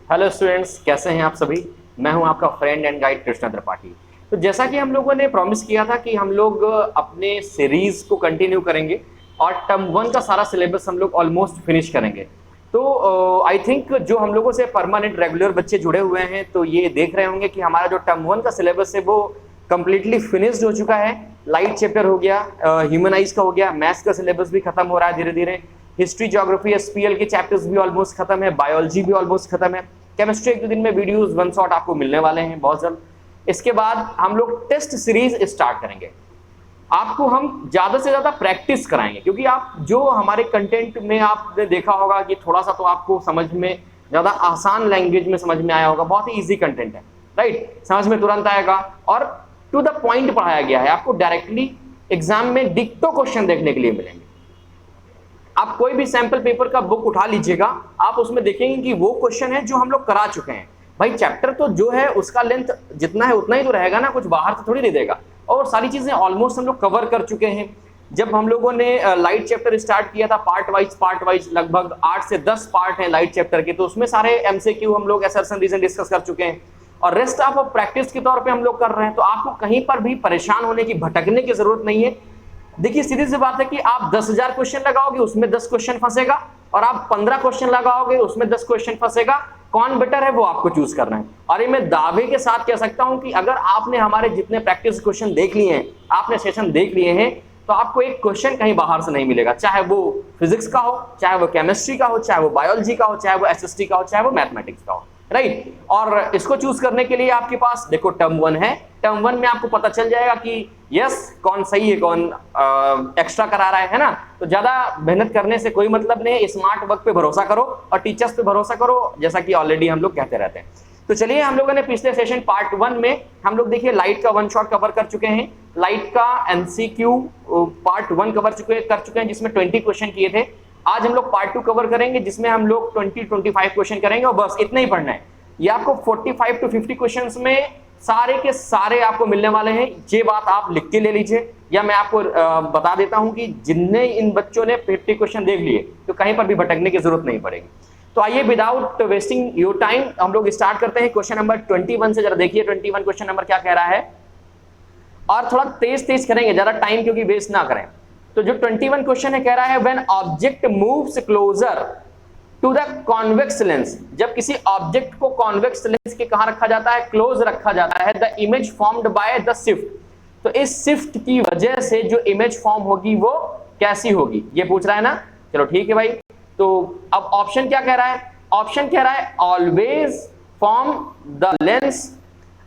Hello students, कैसे हैं आप सभी। मैं हूं आपका friend and guide Krishna Tripathi. तो जैसा कि हम लोगों ने प्रॉमिस किया था कि हम लोग अपने सीरीज को कंटिन्यू करेंगे और टर्म 1 का सारा सिलेबस हम लोग ऑलमोस्ट फिनिश करेंगे। तो आई थिंक जो हम लोगों से परमानेंट रेगुलर बच्चे जुड़े हुए हैं तो ये देख रहे होंगे कि हमारा जो टर्म 1 का सिलेबस है वो कंप्लीटली फिनिश्ड हो चुका है। लाइट चैप्टर हो गया, ह्यूमनाइज का हो गया, मैथ्स का सिलेबस भी खत्म हो रहा है धीरे धीरे, हिस्ट्री ज्योग्राफी एसपीएल के चैप्टर्स भी ऑलमोस्ट खत्म है, बायोलॉजी भी ऑलमोस्ट खत्म है, केमिस्ट्री एक दो दिन में वीडियोस वन शॉट आपको मिलने वाले हैं बहुत जल्द। इसके बाद हम लोग टेस्ट सीरीज स्टार्ट करेंगे। आपको हम ज्यादा से ज्यादा प्रैक्टिस कराएंगे क्योंकि आप जो हमारे कंटेंट में आपने देखा होगा कि थोड़ा सा तो आपको समझ में ज्यादा आसान लैंग्वेज में समझ में आया होगा, बहुत ही इजी कंटेंट है, राइट, समझ में तुरंत आएगा और टू द पॉइंट पढ़ाया गया है। आपको डायरेक्टली एग्जाम में डिक्टो क्वेश्चन देखने के लिए मिलेंगे। आप कोई भी सैंपल पेपर का बुक उठा लीजिएगा, आप उसमें देखेंगे कि वो क्वेश्चन है जो हम लोग करा चुके हैं। भाई चैप्टर तो जो है उसका लेंथ जितना है उतना ही तो रहेगा ना, कुछ बाहर से थोड़ी दे देगा, और सारी चीजें ऑलमोस्ट हम लोग कवर कर चुके हैं। जब हम लोगों ने लाइट चैप्टर स्टार्ट किया था पार्ट वाइज लगभग 8 से 10 पार्ट हैं लाइट चैप्टर के, तो उसमें सारे एमसीक्यू हम लोग असर्शन रीजन डिस्कस कर चुके हैं और रेस्ट आप प्रैक्टिस के तौर पे हम लोग कर रहे हैं। तो आपको कहीं पर भी परेशान होने की, भटकने की जरूरत नहीं है। देखिए सीधी सी बात है कि आप 10,000 क्वेश्चन लगाओगे उसमें 10 क्वेश्चन फंसेगा और आप 15 क्वेश्चन लगाओगे उसमें 10 क्वेश्चन फंसेगा। कौन बेटर है वो आपको चूज करना है। और ये मैं दावे के साथ कह सकता हूं कि अगर आपने हमारे जितने प्रैक्टिस क्वेश्चन देख लिए हैं, आपने सेशन देख लिए हैं, तो आपको एक क्वेश्चन कहीं बाहर से नहीं मिलेगा, चाहे वो फिजिक्स का हो, चाहे वो केमिस्ट्री का हो, चाहे वो बायोलॉजी का हो, चाहे वो एसएसटी का हो, चाहे वो मैथमेटिक्स का हो, राइट। और इसको चूज करने के लिए आपके पास देखो टर्म 1 है। टर्म 1 में आपको पता चल जाएगा कि यस कौन सही है, कौन एक्स्ट्रा करा रहा है ना। तो ज्यादा मेहनत करने से कोई मतलब नहीं है, स्मार्ट वर्क पे भरोसा करो और टीचर्स पे भरोसा करो, जैसा कि ऑलरेडी हम लोग कहते रहते हैं। तो चलिए, हम लोगों ने पिछले सेशन पार्ट 1 में हम लोग देखिए लाइट का वन शॉट कवर कर चुके हैं। लाइट का एमसीक्यू पार्ट 1 कर चुके हैं जिसमें 20 क्वेश्चन किए थे। आज हम लोग पार्ट 2 कवर करेंगे जिसमें हम लोग 20-25 क्वेश्चन करेंगे और बस इतना ही पढ़ना है। ये आपको 45 to 50 क्वेश्चंस में सारे के सारे आपको मिलने वाले हैं। ये बात आप लिख के ले लीजिए, या मैं आपको बता देता हूं कि जिनने इन बच्चों ने 50 क्वेश्चन देख लिए तो कहीं पर भी भटकने की जरूरत नहीं पड़ेगी। तो आइए विदाउट वेस्टिंग योर टाइम हम लोग स्टार्ट करते हैं क्वेश्चन नंबर 21 से। जरा देखिए 21 क्वेश्चन नंबर क्या कह रहा है, और थोड़ा तेज करेंगे, ज्यादा टाइम क्योंकि वेस्ट ना करें। तो जो 21 क्वेश्चन है कह रहा है when object moves closer to the convex lens, जब किसी ऑब्जेक्ट को कॉन्वेक्स लेंस के कहां रखा जाता है, क्लोज रखा जाता है, the image formed by the shift. तो इस शिफ्ट की वजह से जो इमेज फॉर्म होगी वो कैसी होगी, ये पूछ रहा है ना। चलो ठीक है भाई। तो अब ऑप्शन क्या कह रहा है, ऑप्शन कह रहा है always form the lens,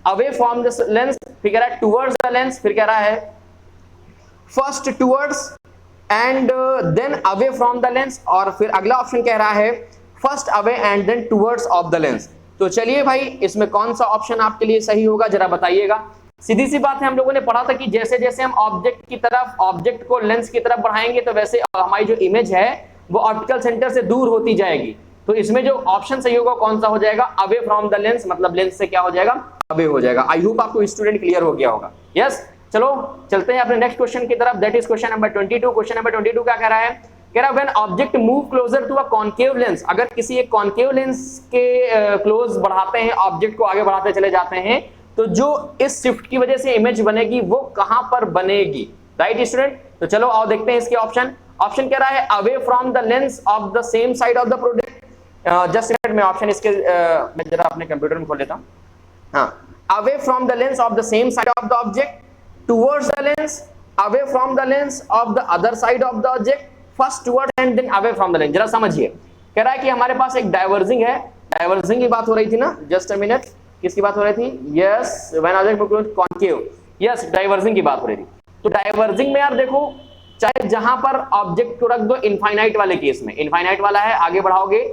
away from the lens, फिर कह रहा है टुवर्ड्स द लेंस, फिर कह रहा है first towards and then away from the lens, और फिर अगला ऑप्शन कह रहा है first away and then towards of the lens. तो चलिए भाई, इसमें कौन सा ऑप्शन आपके लिए सही होगा जरा बताइएगा। सीधी सी बात है, हम लोगों ने पढ़ा था कि जैसे जैसे हम ऑब्जेक्ट की तरफ, ऑब्जेक्ट को लेंस की तरफ बढ़ाएंगे तो वैसे हमारी जो इमेज है वो ऑप्टिकल सेंटर से दूर होती जाएगी। तो इसमें जो ऑप्शन सही होगा कौन सा हो जाएगा, अवे फ्रॉम द लेंस, मतलब लेंस से क्या हो जाएगा, अवे हो जाएगा। आई होप आपको स्टूडेंट क्लियर हो गया होगा। यस, चलो चलते हैं अपने नेक्स्ट क्वेश्चन की तरफ, that is question number 22। Question number 22 क्या कह रहा है, कह रहा है when object move closer to a concave lens, अगर किसी एक कॉनकेव लेंस के क्लोज बढ़ाते हैं, ऑब्जेक्ट को आगे बढ़ाते चले जाते हैं, तो जो इस शिफ्ट की वजह से इमेज बनेगी वो कहां पर बनेगी, राइट स्टूडेंट। तो चलो आओ देखते हैं इसके ऑप्शन। ऑप्शन कह रहा है away from the lens of the same side of the product. Just minute में ऑप्शन इसके मैं जरा अपने कंप्यूटर में खोल लेता हूं। हाँ, away from the lens of the same side of the object, towards the lens, away from the lens of the other side of the object, first towards and then away from the lens। जरा समझिए, कह रहा है कि हमारे पास एक diverging है, diverging की बात हो रही थी ना, जस्ट अ मिनट, किसकी बात हो रही थी, yes when object moves concave, yes diverging की बात हो रही थी। तो डाइवर्जिंग में यार देखो, चाहे जहां पर ऑब्जेक्ट को रख दो, इनफाइनाइट वाले केस में, इनफाइनाइट वाला है, आगे बढ़ाओगे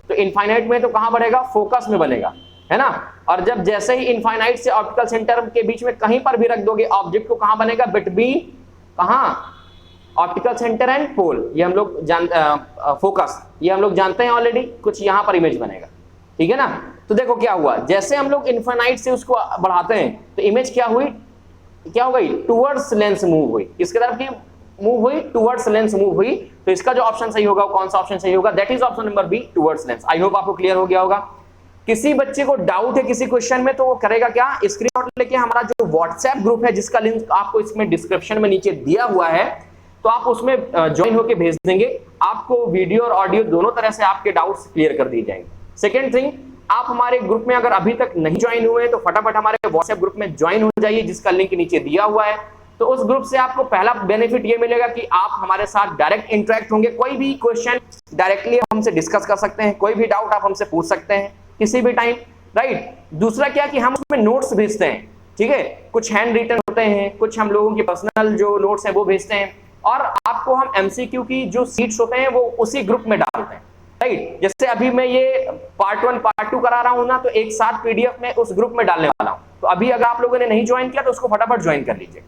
तो इनफाइनाइट में तो कहां बढ़ेगा, फोकस में बनेगा, है ना। और जब जैसे ही इनफाइनाइट से ऑप्टिकल सेंटर के बीच में कहीं पर भी रख दोगे ऑब्जेक्ट को, कहां बनेगा, बिटवीन कहां, ऑप्टिकल सेंटर एंड पोल, ये हम लोग फोकस, ये हम लोग जानते हैं ऑलरेडी, कुछ यहां पर इमेज बनेगा, ठीक है ना। तो देखो क्या हुआ, जैसे हम लोग इनफाइनाइट से उसको बढ़ाते हैं तो इमेज क्या हुई, क्या हो गई, टुवर्ड्स लेंस मूव हुई, किसकी तरफ की मूव हुई, टुवर्ड्स लेंस मूव हुई। तो इसका जो ऑप्शन सही होगा कौन सा ऑप्शन सही होगा, that is option number B, towards lens. I hope आपको क्लियर हो गया होगा। किसी बच्चे को डाउट है किसी क्वेश्चन में तो वो करेगा क्या, स्क्रीनशॉट लेके हमारा जो व्हाट्सएप ग्रुप है जिसका लिंक आपको इसमें डिस्क्रिप्शन में नीचे दिया हुआ है, तो आप उसमें ज्वाइन होके भेज देंगे, आपको वीडियो और ऑडियो दोनों तरह से आपके डाउट्स क्लियर कर दिए जाएंगे। सेकेंड थिंग, आप हमारे ग्रुप में अगर अभी तक नहीं ज्वाइन हुए हैं तो फटाफट हमारे व्हाट्सएप ग्रुप में ज्वाइन हो जाइए जिसका लिंक नीचे दिया हुआ है। तो उस ग्रुप से आपको पहला बेनिफिट ये मिलेगा कि आप हमारे साथ डायरेक्ट इंटरेक्ट होंगे, कोई भी क्वेश्चन डायरेक्टली हमसे डिस्कस कर सकते हैं, कोई भी डाउट आप हमसे पूछ सकते हैं किसी भी टाइम, राइट। दूसरा क्या कि हम उसमें नोट्स भेजते हैं, ठीक है, कुछ हैंड रिटन होते हैं, कुछ हम लोगों के पर्सनल जो नोट्स हैं वो भेजते हैं, और आपको हम एमसीक्यू की जो सीट्स होते हैं वो उसी ग्रुप में डालते हैं, राइट। जैसे अभी मैं ये पार्ट 1 पार्ट 2 करा रहा हूं ना, तो एक साथ पीडीएफ में उस ग्रुप में डालने वाला हूं, तो अभी अगर आप लोगों ने नहीं ज्वाइन किया तो उसको फटाफट ज्वाइन कर लीजिए,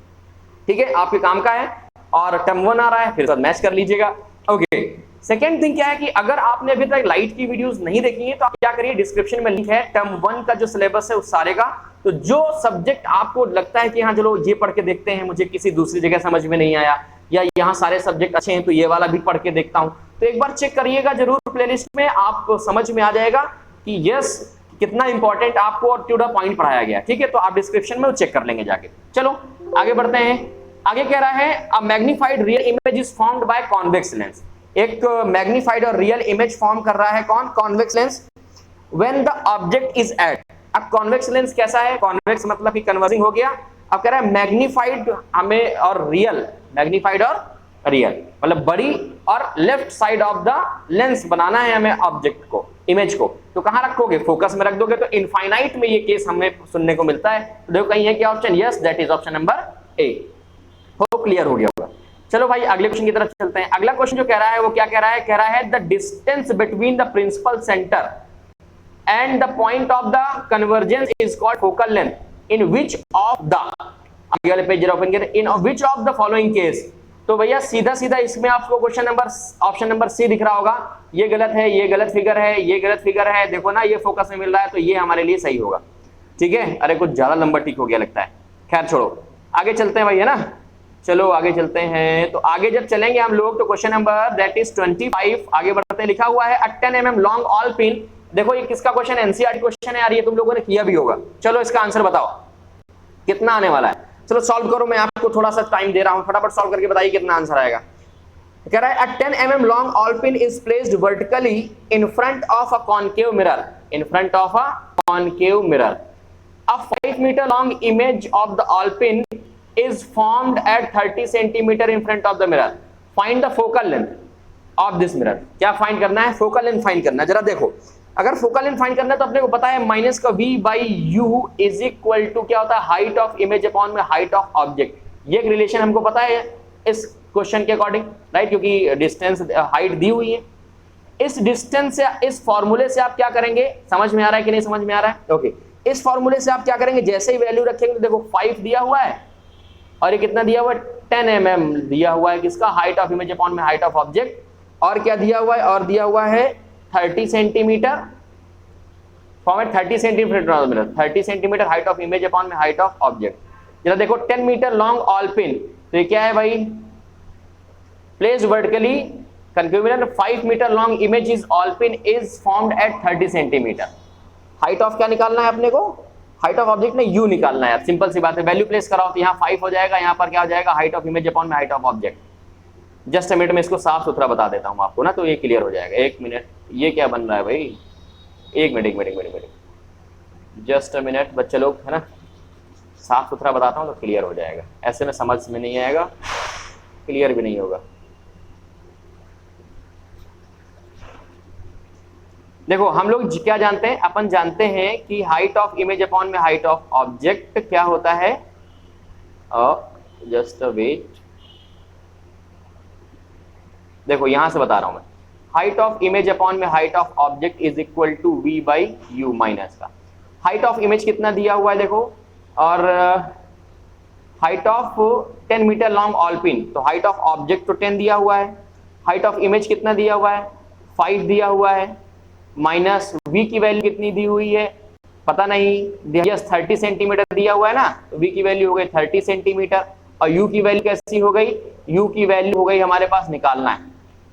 ठीक है, आपके काम का है। और टर्म 1 आ रहा है, फिर मैच कर लीजिएगा, ओके। सेकेंड थिंग क्या है कि अगर आपने अभी तक लाइट की वीडियोस नहीं देखी है तो आप क्या करिए, डिस्क्रिप्शन में लिंक है टर्म 1 का जो सिलेबस है उस सारे का, तो जो सब्जेक्ट आपको लगता है कि हाँ चलो ये पढ़ के देखते हैं, मुझे किसी दूसरी जगह समझ में नहीं आया, या यहाँ सारे सब्जेक्ट अच्छे हैं तो ये वाला भी पढ़ के देखता हूँ, तो एक बार चेक करिएगा जरूर प्लेलिस्ट में, आपको समझ में आ जाएगा कि यस कितना इंपॉर्टेंट आपको और टू द पॉइंट पढ़ाया गया, ठीक है। तो आप डिस्क्रिप्शन में चेक कर लेंगे जाके। चलो आगे बढ़ते हैं। आगे कह रहा है a magnified real image is formed by convex lens. एक मैग्नीफाइड और रियल इमेज फॉर्म कर रहा है कौन, convex lens, when the object is at. अब कॉन्वेक्स लेंस कैसा है, कॉन्वेक्स मतलब कि कन्वर्जिंग हो गया। अब कह रहा है मैग्नीफाइड हमें और रियल, मैग्नीफाइड और रियल मतलब बड़ी और left side of the lens बनाना है हमें ऑब्जेक्ट को, इमेज को, तो कहां रखोगे, फोकस में रख दोगे। तो इनफाइनाइट में ये केस हमें सुनने को मिलता है, तो देखो कहीं है क्या option, yes that is option number ए। हो क्लियर हो गया होगा। चलो भाई अगले क्वेश्चन की तरफ चलते हैं। अगला क्वेश्चन जो कह रहा है वो क्या कह रहा है, कह रहा है the distance between the principal centre and the point of the convergence is called focal length in which of the, आगे वाले पेज ओपन करें, in which of the following case. तो भैया सीधा सीधा इसमें आपको question number option number C दिख रहा होगा, ये गलत है, ये गलत फिगर है, ये गलत फिगर है, देखो ना ये फोकस में मिल रहा है, तो ये हमारे लिए सही होगा, ठीक है। अरे कुछ ज्यादा लंबा टिक हो गया लगता है, खैर छोड़ो आगे चलते हैं भाई, है ना। चलो आगे चलते हैं। तो आगे जब चलेंगे हम लोग तो क्वेश्चन नंबर दैट इज 25 आगे बढ़ते हैं। लिखा हुआ है अ 10 mm लॉन्ग ऑल पिन। देखो ये किसका क्वेश्चन, एनसीईआरटी क्वेश्चन है यार, ये तुम लोगों ने किया भी होगा। चलो इसका आंसर बताओ कितना आने वाला है, चलो सॉल्व करो, मैं आपको थोड़ा सा टाइम दे रहा हूं, फटाफट सॉल्व करके बताइए कितना आंसर आएगा। कह रहा है अ 10 mm long all pin is placed vertically in front of a concave mirror, in front of a concave mirror. A 5 meter long image of the all pin is formed at 30 centimeter in front of the mirror. Find the focal length of this mirror. क्या find करना है, focal length find करना है। जरा देखो अगर focal length find करना है तो अपने को पता है माइनस का v by u is equal to क्या होता है, हाइट ऑफ इमेज अपॉन में हाइट ऑफ ऑब्जेक्ट। ये एक रिलेशन हमको पता है इस क्वेश्चन के अकॉर्डिंग, राइट, क्योंकि डिस्टेंस हाइट दी हुई है। इस डिस्टेंस से इस फॉर्मूले से आप क्या करेंगे, समझ में आ रहा है कि नहीं समझ में आ रहा है, ओके। इस फॉर्मूले से आप क्या करेंगे, जैसे ही वैल्यू रखेंगे तो देखो 5 दिया हुआ है और ये कितना दिया हुआ है, 10 mm दिया हुआ है किसका, हाइट ऑफ इमेज अपॉन में हाइट ऑफ ऑब्जेक्ट, और क्या दिया हुआ है, और दिया हुआ है 30 centimetre format 30 centimetre 30 centimetre height of image upon में हाइट ऑफ ऑब्जेक्ट। जरा देखो 10 मीटर लॉन्ग ऑल पिन, तो ये क्या है भाई, प्लेस वर्टिकली कंक्यूमिनर 5 metre long image is all pin is formed at 30 centimetre. Height of क्या निकालना है अपने को, हाइट ऑफ ऑब्जेक्ट में u निकालना है, सिंपल सी बात है। वैल्यू प्लेस कराओ तो यहाँ 5 हो जाएगा, यहाँ पर क्या हो जाएगा, हाइट ऑफ इमेज अपॉन में height of object. Just a minute में इसको साफ सुथरा बता देता हूँ आपको ना, तो ये क्लियर हो जाएगा। एक मिनट, ये क्या बन रहा है भाई, एक मिनट जस्ट अ मिनट बच्चे लोग, है ना, साफ सुथरा बताता हूँ तो क्लियर हो जाएगा, ऐसे में समझ में नहीं आएगा, क्लियर भी नहीं होगा। देखो हम लोग क्या जानते हैं, अपन जानते हैं कि हाइट ऑफ इमेज अपॉन में हाइट ऑफ ऑब्जेक्ट क्या होता है, जस्ट अ वेट, देखो यहां से बता रहा हूं मैं, हाइट ऑफ इमेज अपॉन में height of object is equal to v by u minus का। हाइट ऑफ इमेज कितना दिया हुआ है देखो, और height of 10 metre long all pin, तो हाइट ऑफ ऑब्जेक्ट तो 10 दिया हुआ है, हाइट ऑफ इमेज कितना दिया हुआ है, 5 दिया हुआ है, माइनस v की वैल्यू कितनी दी हुई है पता नहीं, यस 30 सेंटीमीटर दिया हुआ है ना, तो v की वैल्यू हो गई 30 सेंटीमीटर, और u की वैल्यू कैसी हो गई, u की वैल्यू हो गई हमारे पास निकालना है।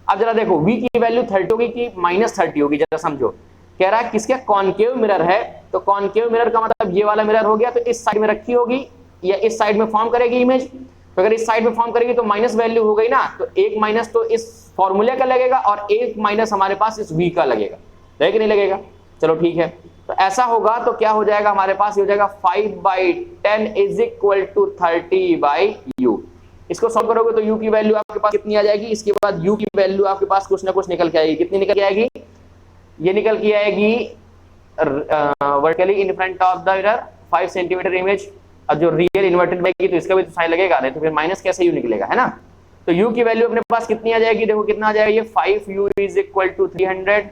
अब जरा देखो v की वैल्यू 30 होगी कि -30 होगी, जरा समझो। कह रहा है किसके कॉनकेव मिरर है, तो कॉनकेव मिरर का मतलब ये वाला मिरर हो गया, तो इस साइड में रखी होगी या इस साइड में फॉर्म करेगी इमेज। तो अगर इस साइड में फॉर्म करेगी तो माइनस वैल्यू हो गई ना, तो एक माइनस तो इस फॉर्मूले का लगेगा और एक माइनस हमारे पास इस v का लगेगा, कि नहीं लगेगा? चलो ठीक है, तो ऐसा होगा तो क्या हो जाएगा हमारे पास, ये हो जाएगा 5/10 इज इक्वल टू 30/u। इसको सॉल्व करोगे तो u की वैल्यू आपके पास कितनी आ जाएगी, इसके बाद u की वैल्यू आपके पास कुछ ना कुछ निकल के आएगी। कितनी निकल के आएगी? ये निकल के आएगी vertically in front of the mirror 5 centimetre image. अब जो रियल इन्वर्टेड बनेगी तो इसका भी तो साइन लगेगा, नहीं तो फिर माइनस कैसे u निकलेगा, है ना? तो u की वैल्यू अपने पास कितनी आ जाएगी, देखो कितना आ जाएगा, ये 5u इज इक्वल टू 300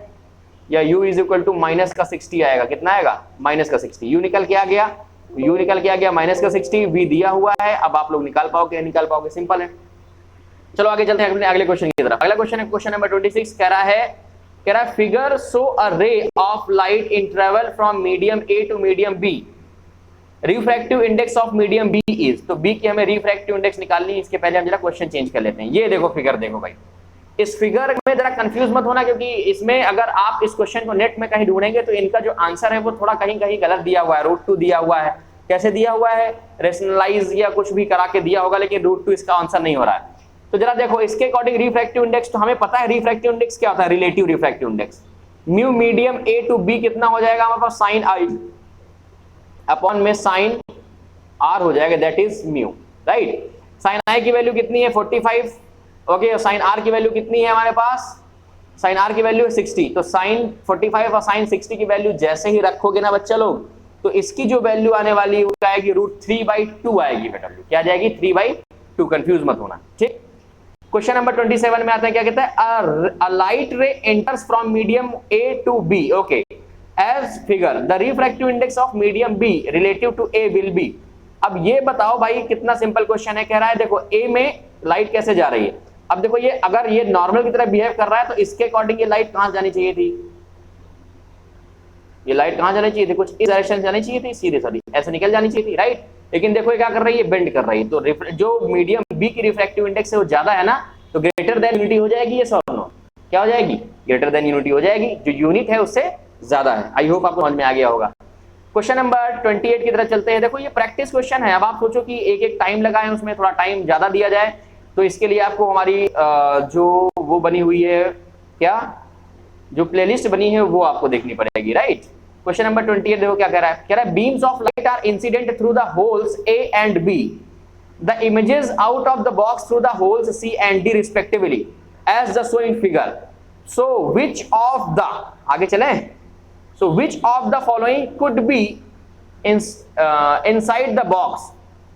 या u is equal to minus का 60 आएगा। कितना आएगा? माइनस का 60। u निकल के आ गया, u निकल के आ गया माइनस का 60, v दिया हुआ है। अब आप लोग निकाल पाओगे नहीं निकाल पाओगे, सिंपल है। चलो आगे चलते हैं अपने अगले क्वेश्चन की तरफ। अगला क्वेश्चन है क्वेश्चन नंबर 26। कह रहा है figure show a ray of light in travel from medium A to medium B, refractive index of medium B is. तो बी की हमें रिफ्रैक्टिव इंडेक्स निकालनी है। इसके पहले हम जरा क्वेश्चन चेंज कर लेते हैं। ये देखो फिगर देखो भाई, इस फिगर में जरा कंफ्यूज मत होना, क्योंकि इसमें अगर आप इस क्वेश्चन को नेट में कहीं ढूंढेंगे तो इनका जो आंसर है वो थोड़ा कहीं कहीं गलत दिया हुआ है, √2 दिया हुआ है। कैसे दिया हुआ है? रेशनलाइज या कुछ भी करा के दिया होगा, लेकिन √2 इसका आंसर नहीं हो रहा है। तो जरा देखो इसके अकॉर्डिंग रिफ्रैक्टिव इंडेक्स, तो हमें पता है रिफ्रैक्टिव इंडेक्स क्या होता है, relative refractive index. Mu medium A to B कितना हो जाएगा हमारे पास, साइन आई अपॉन में साइन आर हो जाएगा, that is mu, right. Sine I की वैल्यू कितनी है 45, ओके। साइन आर की वैल्यू कितनी है हमारे पास, साइन आर की वैल्यू है 60। तो साइन 45 और साइन 60 की वैल्यू जैसे ही रखोगे ना बच्चा लोग, तो इसकी जो वैल्यू आने वाली है वो आएगी √3/2 आएगी बेटा। क्या आ जाएगी? 3/2। कंफ्यूज मत होना, ठीक। क्वेश्चन नंबर 27 में आता है, क्या कहता है, a light ray enters from medium A to B, okay, as figure the refractive index of medium B relative to A will be. अब ये बताओ भाई, कितना सिंपल क्वेश्चन है। कह रहा है देखो ए में लाइट कैसे जा रही है। अब देखो ये अगर ये नॉर्मल की तरह बिहेव कर रहा है तो इसके अकॉर्डिंग ये लाइट कहां जानी चाहिए थी, ये लाइट कहां जानी चाहिए थी, कुछ इस डायरेक्शन से जानी चाहिए थी, सीधे साधी ऐसे निकल जानी चाहिए थी, राइट। लेकिन देखो ये क्या कर रही है, बेंड कर रही है। तो जो मीडियम बी की रिफ्रैक्टिव इंडेक्स है वो ज्यादा है ना, तो ग्रेटर देन यूनिटी हो जाएगी ये सॉल्व नो, क्या हो जाएगी, ग्रेटर देन यूनिटी हो जाएगी, जो यूनिट है उससे ज्यादा है। आई होप आपको समझ में आ गया होगा। क्वेश्चन नंबर 28 की तरफ चलते हैं। देखो ये प्रैक्टिस क्वेश्चन है। अब आप सोचो कि एक एक टाइम लगाएं, उसमें थोड़ा टाइम ज्यादा दिया जाए, तो इसके लिए आपको हमारी जो वो बनी हुई है, क्या जो प्लेलिस्ट बनी है वो आपको देखनी पड़ेगी, राइट। क्वेश्चन नंबर 28 देखो क्या कह रहा है। कह रहा है beams of light are incident through the holes A and B, the images out of the box through the holes C and D respectively as the show in figure. So which of the, आगे चले, so which of the following could be inside the box।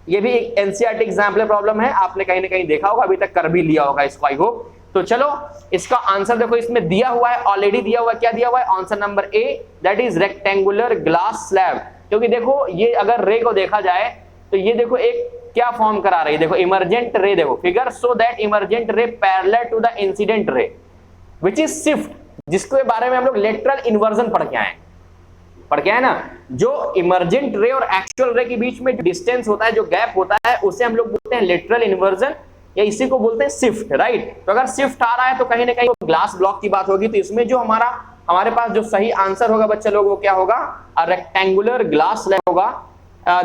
ये भी एक NCERT example problem है, आपने कहीं ना कहीं देखा होगा, अभी तक कर भी लिया होगा इसको, आई होप। तो चलो इसका आंसर देखो, इसमें दिया हुआ है, ऑलरेडी दिया हुआ है। क्या दिया हुआ है? Answer number A, that is rectangular glass slab. क्योंकि देखो ये अगर रे को देखा जाए तो ये देखो एक क्या फॉर्म करा रही है, देखो इमरजेंट रे, देखो figure so that emergent ray parallel to the incident ray which is shift, जिसके बारे में हम लोग लेटरल इन्वर्जन पढ़ के आए ना। जो इमरजेंट रे और एक्चुअल रे के बीच में जो डिस्टेंस होता है, जो गैप होता है, उसे हम लोग बोलते हैं लेटरल इन्वर्जन, या इसी को बोलते हैं शिफ्ट, राइट। तो अगर शिफ्ट आ रहा है तो कहीं ना कहीं ग्लास ब्लॉक की बात होगी। तो इसमें जो हमारे पास जो सही आंसर होगा बच्चा लोग, वो क्या होगा, रेक्टेंगुलर ग्लास स्लैब होगा।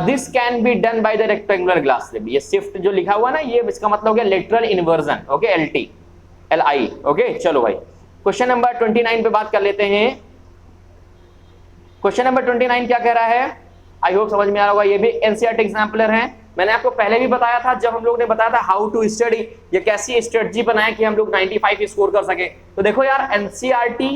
This can be done by the rectangular glass slab. ये शिफ्ट जो लिखा हुआ ना, ये इसका मतलब हो गया lateral inversion, okay, LI, okay. चलो भाई क्वेश्चन नंबर 29 पे बात कर लेते हैं। क्वेश्चन नंबर 29 क्या कह रहा है, आई होप समझ में आ रहा होगा। ये भी एनसीईआरटी एग्जाम्पलर है। मैंने आपको पहले भी बताया था, जब हम लोग ने बताया था हाउ टू स्टडी, ये कैसी स्ट्रेटजी बनाए कि हम लोग 95 स्कोर कर सके। तो देखो यार, एनसीईआरटी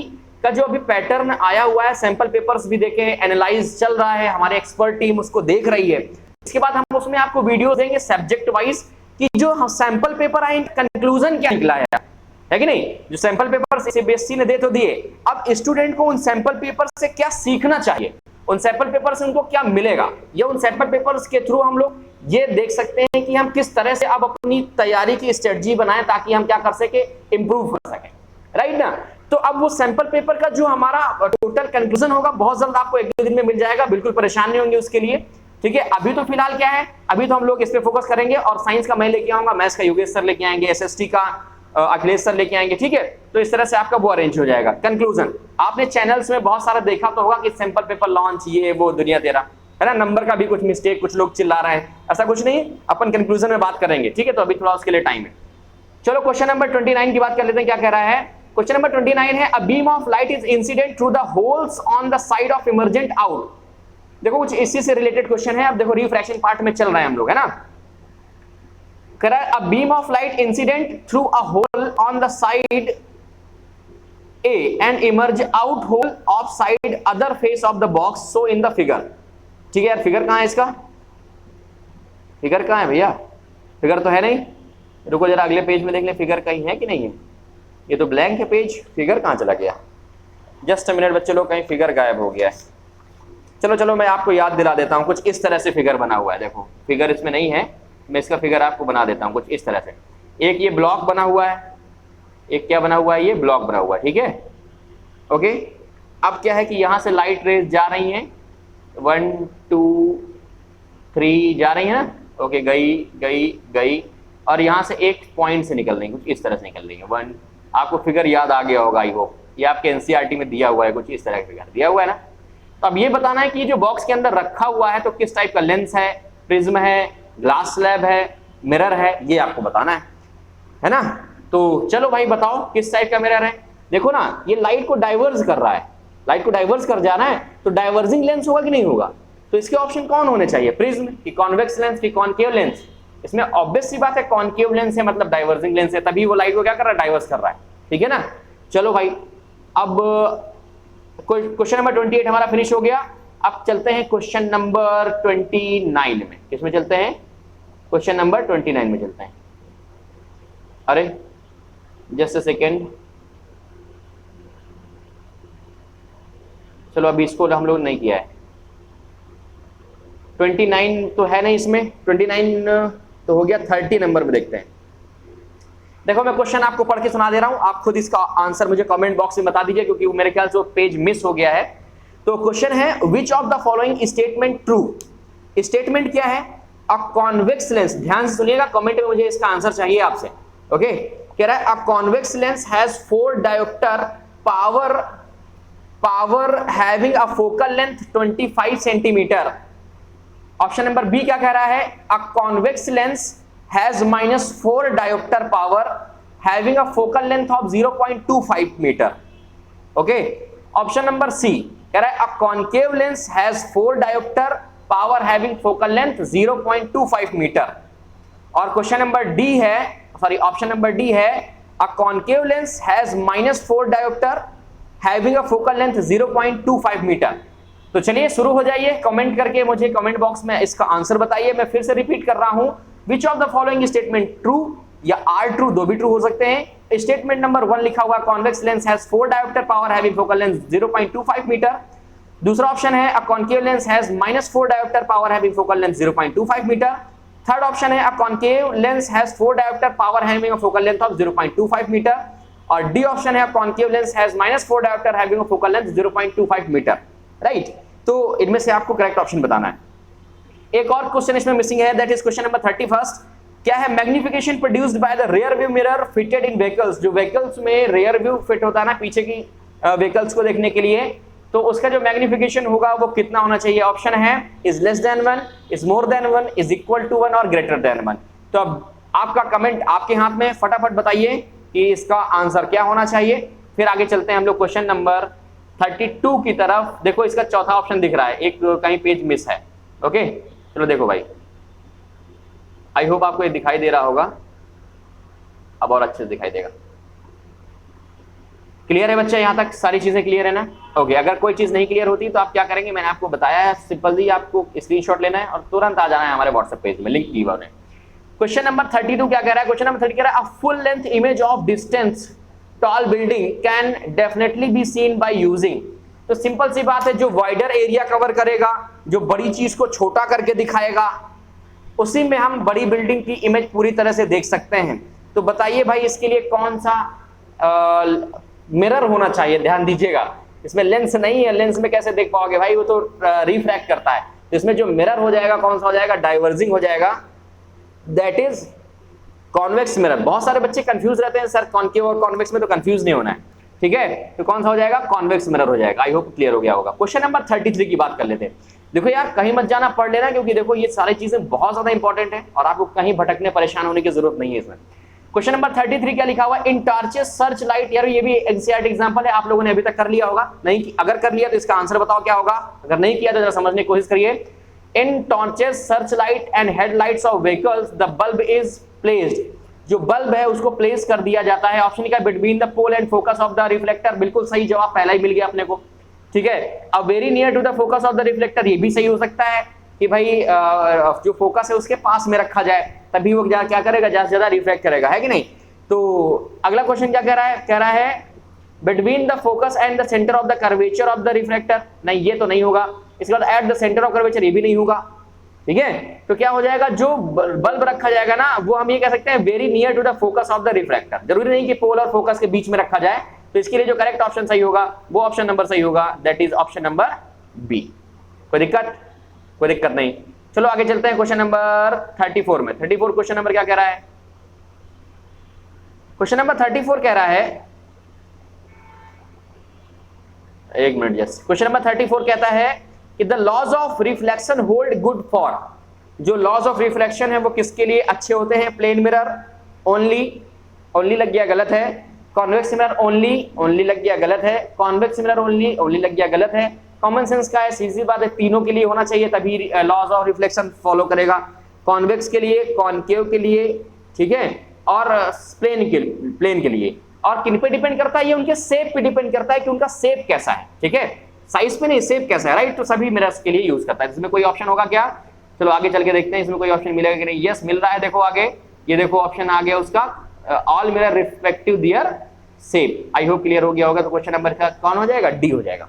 का जो अभी पैटर्न आया हुआ है, सैंपल पेपर्स भी देखे, एनालाइज चल रहा है, हमारी एक्सपर्ट टीम उसको देख रही है। इसके बाद हम उसमें आपको वीडियो देंगे सब्जेक्ट वाइज कि जो सैंपल पेपर आए, कंक्लूजन क्या निकला है कि नहीं। जो सैंपल पेपर सीबीएसई ने दे तो दिए, अब स्टूडेंट को उन सैंपल पेपर से क्या सीखना चाहिए, उन सैंपल पेपर से उनको क्या मिलेगा, या उन सैंपल पेपर्स के थ्रू हम लोग ये देख सकते हैं कि हम किस तरह से अब अपनी तैयारी की स्ट्रेटजी बनाएं, ताकि हम क्या कर सके, इंप्रूव कर सके, राइट ना। तो अब वो सैंपल पेपर का जो हमारा टोटल कंक्लूजन होगा, बहुत जल्द आपको 1-2 दिन में मिल जाएगा, बिल्कुल परेशान नहीं होंगे उसके लिए, ठीक है। अभी तो फिलहाल क्या है, अभी तो हम लोग इस पे फोकस करेंगे, और साइंस का मैं लेके आऊंगा, मैथ्स का योगेश सर लेके आएंगे, एसएसटी का अखिलेश सर लेके आएंगे, ठीक है। तो इस तरह से आपका वो अरेंज हो जाएगा। कंक्लूजन, आपने चैनल्स में बहुत सारा देखा तो होगा कि सैंपल पेपर लॉन्च, ये वो दुनिया तेरा, है ना, नंबर का भी कुछ मिस्टेक, कुछ लोग चिल्ला रहे हैं, ऐसा कुछ नहीं, अपन कंक्लूजन में बात करेंगे, ठीक है। तो अभी थोड़ा उसके लिए टाइम है। चलो क्वेश्चन नंबर 29 की बात कर लेते हैं, क्या कह रहा है। क्वेश्चन नंबर 29 है, a beam of light is incident through the holes on the side of emergent out. देखो कुछ इसी से रिलेटेड क्वेश्चन है। अब देखो रिफ्रैक्शन पार्ट में चल रहे हैं हम लोग, है ना। कह रहा है a beam of light incident through a hole on the side A and emerge out hole of side other face of the box so in the figure. ठीक है यार, फिगर कहां है इसका, फिगर कहां है भैया, फिगर तो है नहीं। रुको जरा अगले पेज में देख ले फिगर कहीं है कि नहीं है। ये तो ब्लैंक है पेज, फिगर कहां चला गया। जस्ट अ मिनट बच्चे लोग, कहीं फिगर गायब हो गया है। चलो चलो मैं आपको याद दिला देता हूं, कुछ इस तरह से फिगर बना हुआ है। देखो फिगर इसमें नहीं है, मैं इसका फिगर आपको बना देता हूं कुछ इस तरह से। एक ये ब्लॉक बना हुआ है, एक क्या बना हुआ है, ये ब्लॉक बना हुआ है, ठीक है, ओके। अब क्या है कि यहां से लाइट रेज जा रही हैं, 1 2 3 जा रही है ना, ओके, गई गई गई, और यहां से एक पॉइंट से निकल रही है, कुछ इस तरह से निकल रही है। 1, आपको फिगर याद आ गया होगा, आई होप, ये आपके एनसीईआरटी में दिया हुआ है, कुछ इस तरह का फिगर दिया हुआ है ना। तो अब ये बताना है कि ये जो बॉक्स के अंदर रखा हुआ है तो किस टाइप का लेंस है, प्रिज्म है, ग्लास स्लैब है, मिरर है, ये आपको बताना है ना। तो चलो भाई बताओ किस टाइप का मिरर है। देखो ना ये लाइट को डाइवर्स कर रहा है, लाइट को डाइवर्स कर जाना है तो डाइवर्जिंग लेंस होगा कि नहीं होगा। तो इसके ऑप्शन कौन होने चाहिए, प्रिज्म की कॉन्वेक्स लेंस की कॉनकेव लेंस। इसमें ऑब्वियस सी बात है कॉनकेव लेंस है, मतलब डाइवर्जिंग लेंस है, तभी वो लाइट को क्या कर रहा है, डाइवर्स कर रहा है, ठीक है ना। चलो भाई अब क्वेश्चन नंबर 28 हमारा फिनिश हो गया। अब चलते हैं क्वेश्चन नंबर 29 में। किसमें चलते हैं, क्वेश्चन नंबर 29 में चलते हैं। अरे जस्ट अ सेकेंड, चलो अभी इसको हम लोग नहीं किया है। 29 तो है नहीं इसमें, 29 तो हो गया, 30 नंबर में देखते हैं। देखो मैं क्वेश्चन आपको पढ़ के सुना दे रहा हूं, आप खुद इसका आंसर मुझे कमेंट बॉक्स में बता दीजिए, क्योंकि मेरे ख्याल से वो पेज मिस हो गया है। तो क्वेश्चन है, विच of the following statement true. Statement क्या है, अ कॉन्वेक्स लेंस, ध्यान से सुनिएगा, कमेंट में मुझे इसका आंसर चाहिए आपसे, ओके। कह रहा है a convex lens has 4 dioptre power having a focal length 25 centimetre. Option number B क्या कह रहा है, a convex lens has -4 dioptre power having a focal length of 0.25 metre, okay. Option number C कह रहा है a concave lens has 4 dioptre power having focal length 0.25 metre. और question number D है, sorry option number D है, a concave lens has -4 dioptre having a focal length 0.25 metre. तो चलिए शुरू हो जाइए, कमेंट करके मुझे कमेंट बॉक्स में इसका आंसर बताइए। मैं फिर से रिपीट कर रहा हूं, विच of the following statement true या आर ट्रू, दो भी ट्रू हो सकते हैं। स्टेटमेंट नंबर 1 लिखा हुआ convex lens has 4 dioptre power having focal length 0.25 metre. दूसरा ऑप्शन है a concave lens has -4 dioptre power having focal length 0.25 metre. Third option है a concave lens has 4 dioptre power having a focal length of 0.25 metre. और D option है concave lens has -4 dioptre having a focal length 0.25 metre, right. तो इनमें से आपको correct option बताना है। एक और क्वेश्चन इसमें मिसिंग है, दैट इज क्वेश्चन नंबर 31। क्या है, magnification produced by the rear view mirror fitted in vehicles. जो व्हीकल्स में रियर व्यू फिट होता है ना, पीछे की व्हीकल्स को देखने के लिए, तो उसका जो मैग्निफिकेशन होगा वो कितना होना चाहिए। ऑप्शन है is less than 1, is more than 1, is equal to 1 और ग्रेटर देन 1। तो अब आपका कमेंट आपके हाथ में, फटाफट बताइए कि इसका आंसर क्या होना चाहिए। फिर आगे चलते हैं हम लोग क्वेश्चन नंबर 32 की तरफ। देखो इसका चौथा ऑप्शन दिख रहा है, एक कहीं पेज मिस है, ओके। चलो देखो भाई, आई होप आपको ये दिखाई दे रहा होगा, अब और अच्छे से दिखाई देगा। क्लियर है बच्चा, यहां तक सारी चीजें क्लियर है ना, ओके। अगर कोई चीज नहीं क्लियर होती तो आप क्या करेंगे, मैंने आपको बताया है, सिंपली आपको स्क्रीनशॉट लेना है और तुरंत आ जाना है हमारे व्हाट्सएप पेज में, लिंक दी है। क्वेश्चन नंबर 32 क्या कह रहा है, क्वेश्चन नंबर 30 कह रहा है a full length image of distance tall building can definitely be seen by using. तो सिंपल सी बात है, जो वाइडर एरिया कवर करेगा, जो बड़ी चीज को छोटा करके दिखाएगा, उसी में हम बड़ी बिल्डिंग की इमेज पूरी तरह से देख सकते हैं। तो बताइए भाई इसके लिए कौन सा मिरर होना चाहिए। ध्यान दीजिएगा, इसमें लेंस नहीं है, लेंस में कैसे देख पाओगे भाई, वो तो रिफ्रैक्ट करता है। तो इसमें जो मिरर हो जाएगा कौन सा हो जाएगा, डाइवर्जिंग हो जाएगा, दैट इज कॉन्वेक्स मिरर, बहुत सारे बच्चे कंफ्यूज रहते हैं सर कॉन्केव और कॉन्वेक्स में, तो कंफ्यूज नहीं होना है, ठीक है। तो कौन सा हो जाएगा, कॉन्वेक्स मिरर हो जाएगा। आई होप क्लियर हो गया होगा। क्वेश्चन नंबर 33 की बात कर लेते हैं। देखो यार कहीं मत जाना, पढ़ लेना, क्योंकि देखो ये सारी चीजें बहुत ज्यादा इंपॉर्टेंट है और आपको कहीं भटकने परेशान होने की जरूरत नहीं है इसमें। क्वेश्चन नंबर 33 क्या लिखा हुआ है, इन टॉर्चेस सर्च लाइट, यार ये भी एनसीईआरटी एग्जांपल है, आप लोगों ने अभी तक कर लिया होगा, नहीं अगर कर लिया तो इसका आंसर बताओ क्या होगा, अगर नहीं किया तो जरा समझने की कोशिश करिए। In torches search light and headlights of vehicles the bulb is placed, जो बल्ब है उसको प्लेस कर दिया जाता है, ऑप्शन का between the pole and focus of the reflector, बिल्कुल सही जवाब पहला ही मिल गया अपने को, ठीक है। अब very near to the focus of the reflector, ये भी सही हो सकता है कि भाई जो फोकस है उसके पास में रखा जाए, तभी वो क्या करेगा, ज्यादा से ज्यादा रिफ्लेक्ट करेगा, है कि नहीं। तो अगला क्वेश्चन क्या कह रहा है between the focus and the centre of the curvature of the reflector, नहीं ये तो नहीं होगा। इसके बाद at the centre of curvature, ये भी नहीं होगा, ठीक है। तो क्या हो जाएगा, जो बल्ब रखा जाएगा ना वो हम ये कह सकते हैं very near to the focus of the reflector, जरूरी नहीं कि पोल और फोकस के बीच में रखा जाए। तो इसके लिए जो करेक्ट ऑप्शन सही होगा वो ऑप्शन नंबर सही होगा, that is option number B. कोई दिक्कत नहीं। चलो आगे चलते हैं क्वेश्चन नंबर 34 में। 34 क्वेश्चन नंबर क्या कह रहा है, क्वेश्चन नंबर 34 कह रहा है, एक मिनट जस्ट, क्वेश्चन नंबर 34 कहता है कि the laws of reflection hold good for, जो लॉज ऑफ रिफ्लेक्शन है वो किसके लिए अच्छे होते हैं, प्लेन मिरर ओनली लग गया गलत है, कॉन्वेक्स मिरर ओनली लग गया गलत है, कॉन्वेक्स मिरर ओनली लग गया गलत है, कॉमन सेंस का है, सीधी बात है, तीनों के लिए होना चाहिए तभी लॉज ऑफ रिफ्लेक्शन फॉलो करेगा, कॉन्वेक्स के लिए, कॉनकेव के लिए, ठीक है, और प्लेन के लिए। और किन पे डिपेंड करता है, ये उनके शेप पे डिपेंड करता है कि उनका शेप कैसा है, ठीक है, साइज पे नहीं, शेप कैसा है, राइट। तो सभी मिरर्स के लिए यूज करता है। इसमें कोई ऑप्शन होगा क्या, चलो आगे चल के देखते हैं इसमें कोई ऑप्शन मिलेगा कि नहीं। यस मिल रहा है, देखो आगे, ये देखो ऑप्शन आ गया उसका, all mirror reflective their shape. I hope clear हो गया होगा। तो क्वेश्चन नंबर का कौन हो जाएगा, डी हो जाएगा,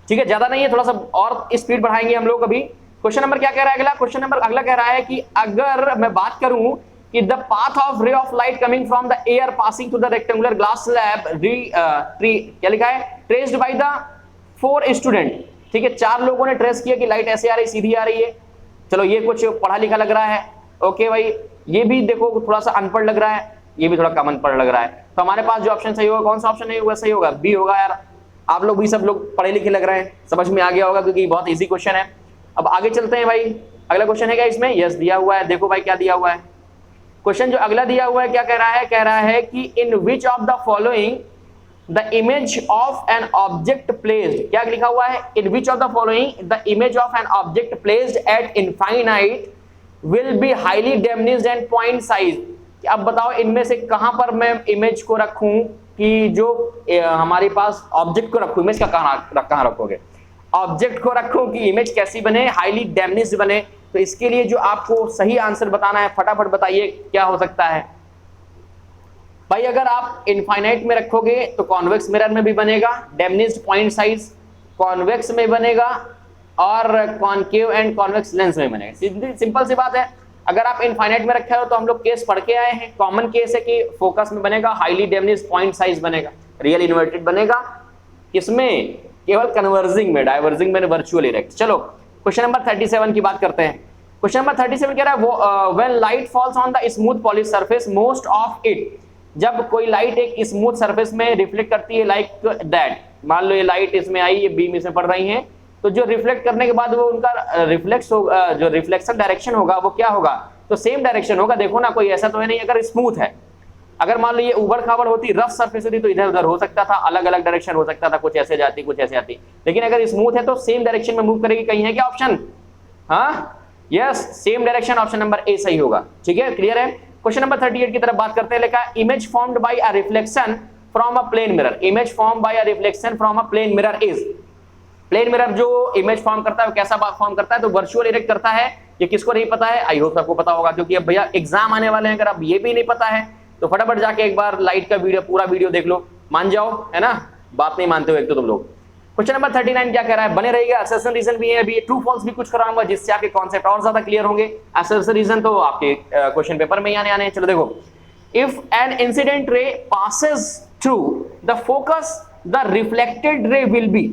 ठीक है। ज्यादा नहीं है, थोड़ा सा और स्पीड बढ़ाएंगे हम लोग अभी। क्वेश्चन नंबर क्या कह रहा है अगला, क्वेश्चन नंबर अगला कह रहा है कि अगर मैं बात करूं कि द पाथ ऑफ रे of light coming from the air passing through the rectangular glass slab क्या लिखा है, ट्रेस्ड बाय द 4 स्टूडेंट, ठीक है, 4 लोगों ने ट्रेस किया कि लाइट ऐसे आ रही, सीधी आ रही है। चलो ये कुछ पढ़ा लिखा लग रहा है, ओके भाई, ये भी देखो थोड़ा सा अनपढ़ लग रहा है, ये भी थोड़ा कम अनपढ़ लग रहा है। तो हमारे पास जो ऑप्शन सही होगा, कौन सा ऑप्शन है सही होगा, बी होगा यार। आप लोग भी सब लोग पढ़े लिखे लग रहे हैं, समझ में आ गया होगा क्योंकि बहुत इजी क्वेश्चन है। अब आगे चलते हैं भाई, अगला क्वेश्चन है क्या इसमें, यस दिया हुआ है, देखो भाई क्या दिया हुआ है। क्वेश्चन जो अगला दिया हुआ है क्या कह रहा है कि in which of the following the image of an object placed, क्या लिखा हुआ है, in which of the following the image of an object placed at infinite will be highly damaged and point size. अब बताओ इनमें से कहां पर मैं इमेज को रखूं कि जो हमारे पास ऑब्जेक्ट को रखूं, इमेज का कहां रखोगे, ऑब्जेक्ट को रखूं कि इमेज कैसी बने, हाईली डैमेज्ड बने। तो इसके लिए जो आपको सही आंसर बताना है, फटाफट बताइए क्या हो सकता है भाई। अगर आप इनफाइनाइट में रखोगे तो कॉन्वेक्स मिरर में भी बनेगा, डैमेज्ड पॉइंट साइज कॉन्वेक्स में बनेगा, और कॉनकेव एंड कॉन्वेक्स लेंस में बनेगा। सिंपल सी बात है, अगर आप इनफाइनाइट में रखे हो तो हम लोग केस पढ़ के आए हैं, कॉमन केस है कि फोकस में बनेगा, हाईली डैमेज्ड पॉइंट साइज बनेगा, रियल इन्वर्टेड बनेगा, इसमें केवल कन्वर्जिंग में, डाइवर्जिंग में वर्चुअल इरेक्ट। चलो क्वेश्चन नंबर 37 की बात करते हैं। क्वेश्चन नंबर 37 कह रहा है when light falls on the smooth polish surface most of it, जब कोई लाइट एक स्मूथ सरफेस में रिफ्लेक्ट करती है लाइक दैट, मान लो ये लाइट इसमें आई, ये बीम इसमें पड़ रही है, तो जो रिफ्लेक्ट करने के बाद वो उनका रिफ्लेक्स होगा, जो रिफ्लेक्शन डायरेक्शन होगा वो क्या होगा, तो सेम डायरेक्शन होगा। देखो ना, कोई ऐसा तो है नहीं, अगर स्मूथ है, अगर मान लो ये उबड़ खाबड़ होती, रफ सरफेस होती, तो इधर उधर हो सकता था, अलग अलग डायरेक्शन हो सकता था, कुछ ऐसे जाती कुछ ऐसे आती, लेकिन अगर स्मूथ है तो सेम डायरेक्शन में मूव करेगी। कहीं है क्या ऑप्शन, हाँ yes, same direction, option number ए सही होगा, ठीक है, क्लियर है। क्वेश्चन नंबर 38 की तरफ बात करते हैं, लिखा image formed by a reflection from a plane mirror, image form by a reflection from a plane mirror is, plane mirror जो इमेज फॉर्म करता है वो कैसा फॉर्म करता है, तो वर्चुअल इरेक्ट करता है। ये किसको नहीं पता है, आई होप सबको पता होगा, क्योंकि अब भैया एग्जाम आने वाले हैं, अगर अब ये भी नहीं पता है तो फटाफट जाके एक बार लाइट का वीडियो, पूरा वीडियो देख लो, मान जाओ, है ना, बात नहीं मानते हो एक तो तुम लोग। क्वेश्चन नंबर 39 क्या कह रहा है, बने रहिएगा, असर्शन रीजन भी है, अभी ट्रू फॉल्स भी कुछ कराऊंगा जिससे आपके कॉन्सेप्ट और ज्यादा क्लियर होंगे। असर्शन रीजन तो आपके क्वेश्चन पेपर में ही आने हैं। चलो देखो, if N incident ray passes through the focus the reflected ray will be,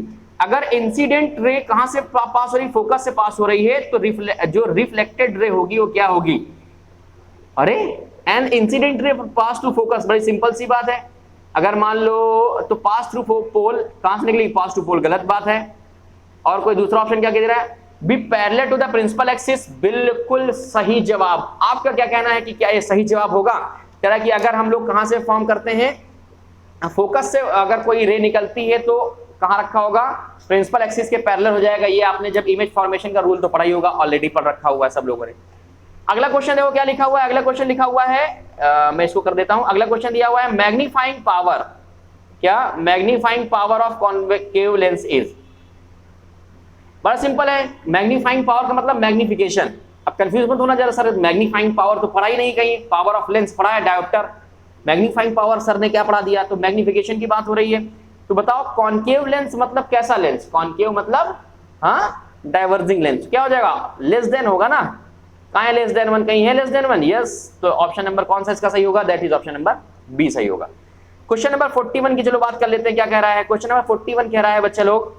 अगर इंसिडेंट रे कहां से पास हो रही, फोकस से पास हो रही है, तो जो रिफ्लेक्टेड रे होगी वो क्या होगी, अरे an incident ray pass to focus, बड़ी सिंपल सी बात है। अगर मान लो तो पास थ्रू पोल, कहां से निकली, पास टू पोल, गलत बात है। और कोई दूसरा ऑप्शन क्या कह रहा है, B parallel to the principal axis, बिल्कुल सही जवाब। आपका क्या कहना है कि क्या ये सही जवाब होगा? कह रहा है कि अगर हम लोग कहां से फॉर्म करते हैं, फोकस से अगर कोई रे निकलती है तो कहां रखा होगा, प्रिंसिपल एक्सिस के पैरेलल हो जाएगा। ये आपने जब इमेज फॉर्मेशन का रूल तो पढ़ा ही होगा, ऑलरेडी पढ़ रखा हुआ है सब लोगों ने। अगला क्वेश्चन देखो क्या लिखा हुआ है। अगला क्वेश्चन लिखा हुआ है, मैं इसको कर देता हूं। अगला क्वेश्चन दिया हुआ है, मैग्नीफाइंग पावर, क्या magnifying power of concave lens is. बड़ा सिंपल है, मैग्नीफाइंग पावर का मतलब मैग्निफिकेशन। अब कंफ्यूज मत होना जरा, सर मैग्नीफाइंग पावर तो पढ़ा ही नहीं कहीं, पावर ऑफ लेंस पढ़ा है डायोप्टर, मैग्नीफाइंग पावर सर ने क्या पढ़ा दिया, तो मैग्निफिकेशन की बात हो रही है। तो बताओ कॉन्केव लेंस मतलब कैसा लेंस, कॉन्केव मतलब हाँ डाइवर्जिंग लेंस, क्या हो जाएगा, लेस देन होगा ना, कहां है लेस देन 1, कहीं है लेस देन 1, यस। तो ऑप्शन नंबर कौन सा इसका सही होगा, that is option number B सही होगा। क्वेश्चन नंबर 41 की चलो बात कर लेते हैं, क्या कह रहा है। क्वेश्चन नंबर 41 कह रहा है बच्चे लोग,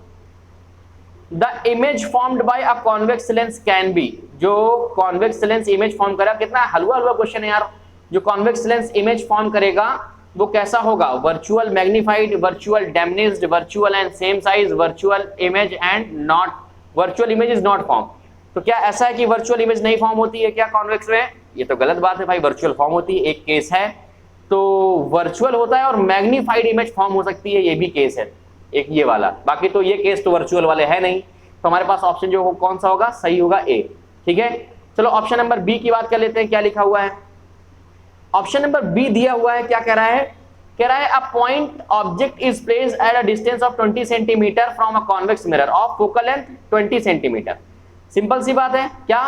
the image formed by a convex lens can be, जो कॉन्वेक्स लेंस इमेज फॉर्म करेगा, कितना हलवा हलवा क्वेश्चन है यार, जो कॉन्वेक्स लेंस इमेज फॉर्म करेगा वो कैसा होगा, virtual magnified, virtual damaged, virtual and same size, virtual image and not, virtual image is not form. तो क्या ऐसा है कि वर्चुअल इमेज नहीं फॉर्म होती है क्या कॉन्वेक्स में, ये तो गलत बात है भाई, वर्चुअल फॉर्म होती है, एक केस है। तो वर्चुअल होता है और मैग्नीफाइड इमेज फॉर्म हो सकती है, ये भी केस है एक ये वाला, बाकी तो ये केस तो वर्चुअल वाले है नहीं। तो हमारे पास ऑप्शन जो हो कौन सा होगा, सही होगा ए, ठीक है। चलो ऑप्शन नंबर बी की बात कर लेते हैं, क्या लिखा हुआ है। ऑप्शन नंबर बी दिया हुआ है, क्या कह रहा है, कह रहा है a point object is placed at a distance of 20 centimetre from a convex mirror of focal length 20 centimetre. Simple सी बात है, क्या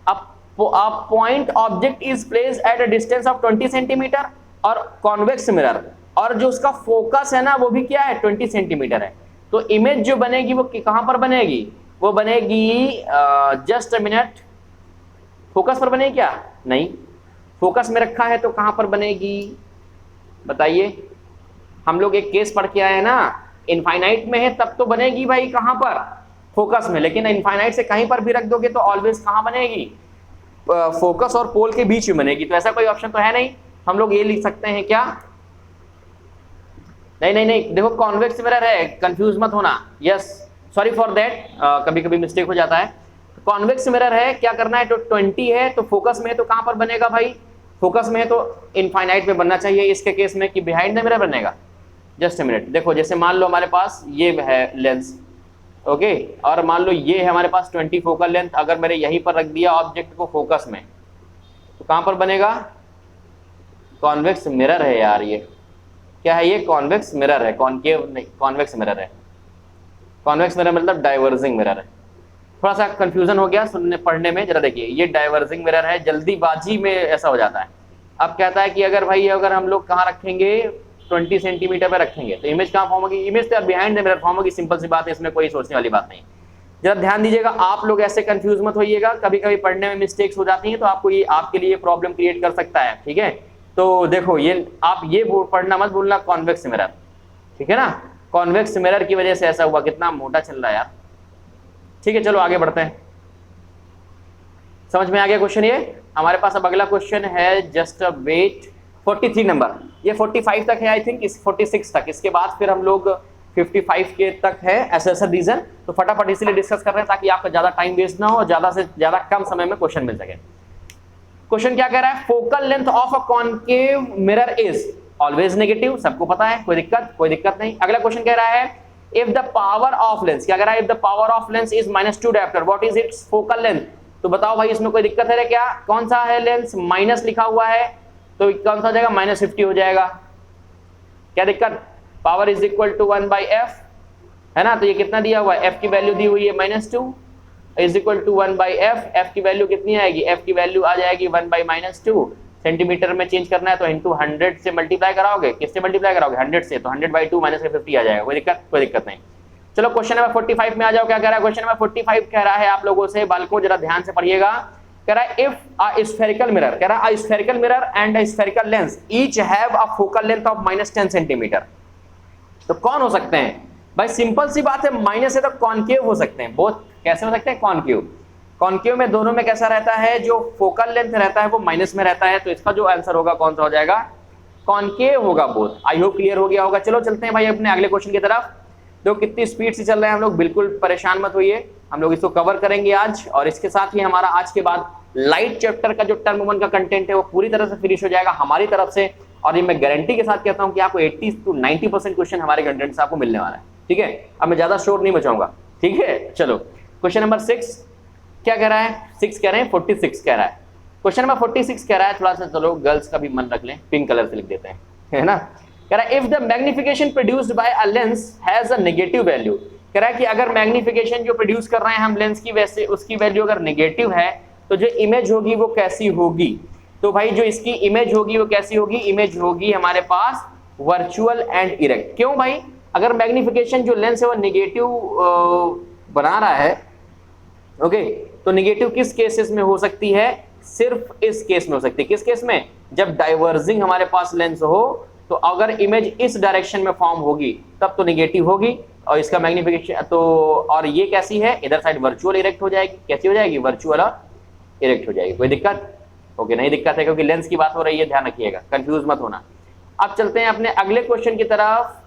a point object is placed at a distance of 20 centimetre और कॉन्वेक्स मिरर, और जो उसका focus है ना वो भी क्या है 20 सेंटीमीटर है। तो इमेज जो बनेगी वो कहां पर बनेगी, वो बनेगी जस्ट अ मिनट, फोकस पर बनेगी क्या, नहीं, फोकस में रखा है तो कहां पर बनेगी बताइए। हम लोग एक केस पढ़ के आए हैं ना, इनफाइनाइट में है तब तो बनेगी भाई कहां पर, फोकस में, लेकिन इनफाइनाइट से कहीं पर भी रख दोगे तो ऑलवेज कहां बनेगी, फोकस और पोल के बीच में बनेगी। तो ऐसा कोई ऑप्शन तो है नहीं, हम लोग ये लिख सकते हैं क्या, नहीं नहीं नहीं, देखो कॉन्वेक्स मिरर है, कंफ्यूज मत होना, यस सॉरी फॉर दैट, कभी कभी मिस्टेक हो जाता है। कॉन्वेक्स मिरर है, क्या करना है, तो 20 है तो फोकस में है तो कहां पर बनेगा भाई, फोकस में है तो इनफाइनाइट में बनना चाहिए इसके केस में, कि बिहाइंड द मिरर बनेगा। जस्ट अ मिनट, देखो जैसे मान लो हमारे पास ये है लेंस, ओके, और मान लो ये है हमारे पास 20 फोकल लेंथ, अगर मैंने यहीं पर रख दिया ऑब्जेक्ट को फोकस में तो कहां पर बनेगा, कॉन्वेक्स मिरर है यार, ये क्या है, ये कॉन्वेक्स मिरर है, कॉनकेव नहीं, कॉन्वेक्स मिरर है। कॉन्वेक्स मिरर मतलब डाइवर्जिंग मिरर है। थोड़ा सा कंफ्यूजन हो गया सुनने पढ़ने में, जरा देखिए, ये डाइवर्जिंग मिरर है, जल्दीबाजी में ऐसा हो जाता है। अब कहता है कि अगर भाई अगर हम लोग कहाँ रखेंगे 20 सेंटीमीटर पे रखेंगे तो इमेज कहाँ फॉर्म होगी, इमेज तो बिहाइंड द मिरर फॉर्म होगी, सिंपल सी बात है, इसमें कोई सोचने वाली बात नहीं। जरा ध्यान दीजिएगा, आप लोग ऐसे कंफ्यूज मत होइएगा, कभी कभी पढ़ने में मिस्टेक्स हो जाती हैं तो आपको ये आपके लिए प्रॉब्लम क्रिएट कर सकता है, ठीक है। तो देखो ये आप ये पढ़ना मत भूलना, कॉन्वेक्स मिरर, ठीक है ना, कॉन्वेक्स मिरर की वजह से ऐसा हुआ, कितना मोटा चल रहा है यार, ठीक है। चलो आगे बढ़ते हैं, समझ में आ गया क्वेश्चन ये। हमारे पास अब अगला क्वेश्चन है, जस्ट वेट, 43 नंबर, ये 45 तक है आई थिंक, इस 46 तक, इसके बाद फिर हम लोग 55 के तक है एसेसर रीजन। तो फटाफट इसलिए डिस्कस कर रहे हैं ताकि आपका ज्यादा टाइम वेस्ट ना हो और ज्यादा से ज्यादा कम समय में क्वेश्चन मिल सके। क्वेश्चन क्या कह रहा है, focal length of a concave mirror is always negative, सबको पता है, कोई दिक्कत नहीं। अगला क्वेश्चन कह रहा है, if the power of lens, क्या कह रहा है, if the power of lens is -2 dioptre, what is it's focal length. तो बताओ भाई इसमें कोई दिक्कत है क्या, कौन सा है लेंस, माइनस लिखा हुआ है तो कौन सा हो जाएगा, -50 हो जाएगा, क्या दिक्कत, power is equal to 1/f है ना, तो ये कितना दिया हुआ है, f की वैल्यू दी हुई है -2 is equal to 1/f, f की वैल्यू कितनी आएगी, f की वैल्यू आ जाएगी 1/-2, सेंटीमीटर में चेंज करना है तो इंटू 100 से मल्टीप्लाई कराओगे, किससे मल्टीप्लाई कराओगे, 100 से, तो 100/2 -50 आ जाएगा, कोई दिक्कत नहीं। चलो क्वेश्चन नंबर 45 में आ जाओ, क्या कह रहा है क्वेश्चन नंबर 45 कह रहा है आप लोगों से, बालकों जरा ध्यान से पढ़िएगा, कह रहा है इफ अ स्फेरिकल मिरर, कह रहा है a spherical mirror and a spherical lens each have a focal length of -10 centimetre, तो कौन हो सकते हैं भाई, सिंपल सी बात है, माइनस है तो कॉनकेव हो सकते हैं, बहुत कैसे हो सकते हैं, कॉनकेव। कॉन्केव में दोनों में कैसा रहता है, जो फोकल लेंथ रहता है वो माइनस में रहता है, तो इसका जो आंसर होगा कौन सा हो जाएगा, कॉन्केव होगा बोथ। आई होप क्लियर हो गया होगा। चलो चलते हैं भाई अपने अगले क्वेश्चन की तरफ। देखो कितनी स्पीड से चल रहे हैं हम लोग, बिल्कुल परेशान मत होइए, हम लोग इसको कवर करेंगे आज, और इसके साथ ही हमारा आज के बाद लाइट चैप्टर का जो टर्म 1 का कंटेंट है वो पूरी तरह से फिनिश हो जाएगा हमारी तरफ से, और ये मैं गारंटी के साथ कहता हूं कि आपको 80 to 90% क्वेश्चन हमारे कंटेंट से आपको मिलने वाला है। ठीक है, अब मैं ज्यादा शोर नहीं मचाऊंगा। ठीक है, चलो क्वेश्चन नंबर 6 क्या कह रहा है, 6 कह रहे हैं 46 कह रहा है। क्वेश्चन नंबर 46 कह रहा है, थोड़ा सा चलो गर्ल्स का भी मन रख लें, पिंक कलर से लिख देते हैं, है ना। कह रहा है if the magnification produced by a lens has a negative value, कह रहा है कि अगर मैग्निफिकेशन जो प्रोड्यूस कर रहे हैं हम लेंस की, वैसे उसकी वैल्यू अगर नेगेटिव है तो जो इमेज होगी वो कैसी होगी। तो भाई जो इसकी इमेज होगी वो कैसी होगी, इमेज होगी हमारे पास वर्चुअल एंड इरेक्ट। क्यों भाई, अगर मैग्निफिकेशन जो लेंस है वो नेगेटिव बना रहा है, ओके, तो नेगेटिव किस केसेस में हो सकती है, सिर्फ इस केस में हो सकती है। किस केस में, जब डाइवर्जिंग हमारे पास लेंस हो, तो अगर इमेज इस डायरेक्शन में फॉर्म होगी तब तो नेगेटिव होगी, और इसका मैग्निफिकेशन तो, और ये कैसी है, इधर साइड वर्चुअल इरेक्ट हो जाएगी। कैसी हो जाएगी, वर्चुअल और इरेक्ट हो जाएगी। कोई दिक्कत, ओके, नहीं दिक्कत है, क्योंकि लेंस की बात हो रही है, ध्यान रखिएगा, कंफ्यूज मत होना। अब चलते हैं अपने अगले क्वेश्चन की तरफ।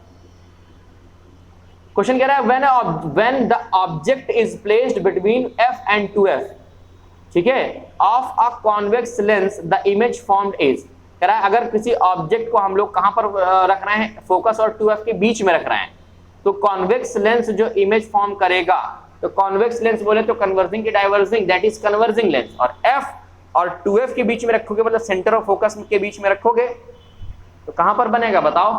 क्वेश्चन कह रहा है when the object is placed between f and 2f, ठीक है, of a convex lens the image formed is, कह रहा है अगर किसी ऑब्जेक्ट को हम लोग कहां पर रख रहे हैं, फोकस और 2f के बीच में रख रहे हैं, तो कॉन्वेक्स लेंस जो इमेज फॉर्म करेगा, तो कॉन्वेक्स लेंस बोले तो कन्वर्जिंग की diverging, that is converging lens, और f और 2f के बीच में रखोगे, मतलब सेंटर ऑफ फोकस के बीच में रखोगे, तो कहां पर बनेगा बताओ।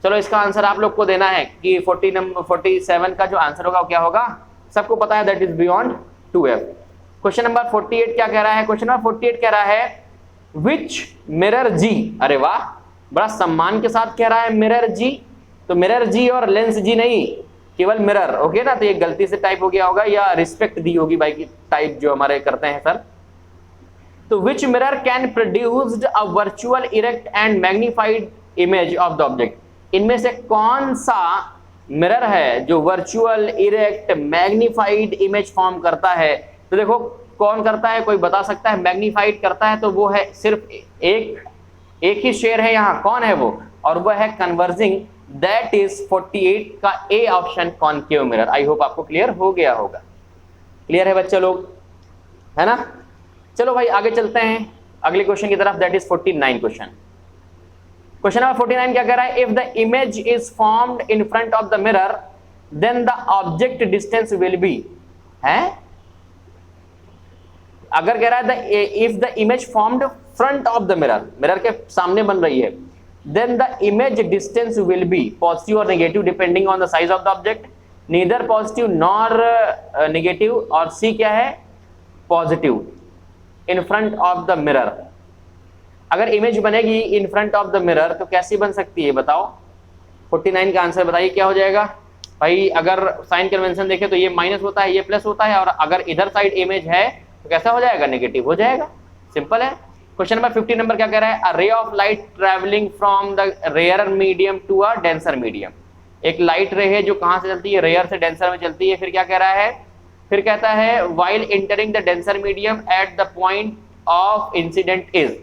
चलो इसका आंसर आप लोग को देना है कि 47 का जो आंसर होगा वो क्या होगा, सबको पता है, that is beyond 2f। Question number 48 क्या कह रहा है, क्वेश्चन नंबर 48 कह रहा है विच मिरर जी, अरे वाह, बड़ा सम्मान के साथ कह रहा है मिरर जी, तो मिरर जी और लेंस जी नहीं, केवल मिरर, ओके ना, तो ये गलती से टाइप हो गया होगा या रिस्पेक्ट दी होगी भाई की टाइप जो हमारे करते हैं सर। तो विच mirror can produced a virtual erect and magnified image of the object, इनमें से कौन सा मिरर है जो virtual erect magnified image form करता है। तो देखो कौन करता है, कोई बता सकता है, मैग्नीफाइड करता है तो वो है सिर्फ एक ही शेयर है यहाँ, कौन है वो, और वो है कन्वर्जिंग, दैट इज 48 का A option, concave mirror. I hope आपको क्लियर हो गया होगा। क्लियर है बच्चे लोग, है ना। चलो भाई आगे चलते हैं अगले क्वेश्चन की तरफ, that is 49 question. Question number 49 क्या कह रहा है, if the image is formed in front of the mirror then the object distance will be, है, अगर कह रहा है if the image formed front of the mirror, mirror के सामने बन रही है, then the image distance will be positive और negative depending on the size of the object, neither positive nor negative, और सी क्या है, positive in front of the mirror. अगर इमेज बनेगी इन फ्रंट ऑफ द मिरर तो कैसी बन सकती है बताओ। 49 का आंसर बताइए क्या हो जाएगा भाई। अगर साइन कन्वेंशन देखें तो ये माइनस होता है, ये प्लस होता है, और अगर इधर साइड इमेज है तो कैसा हो जाएगा, नेगेटिव हो जाएगा, सिंपल है। क्वेश्चन नंबर 50 नंबर क्या कह रहा है, a ray of light travelling from the rarer medium to a denser medium, एक लाइट रे है जो कहां से चलती है, रेयर से डेंसर में चलती है। फिर क्या कह रहा है, फिर कहता है while entering the denser medium at the point of incident is,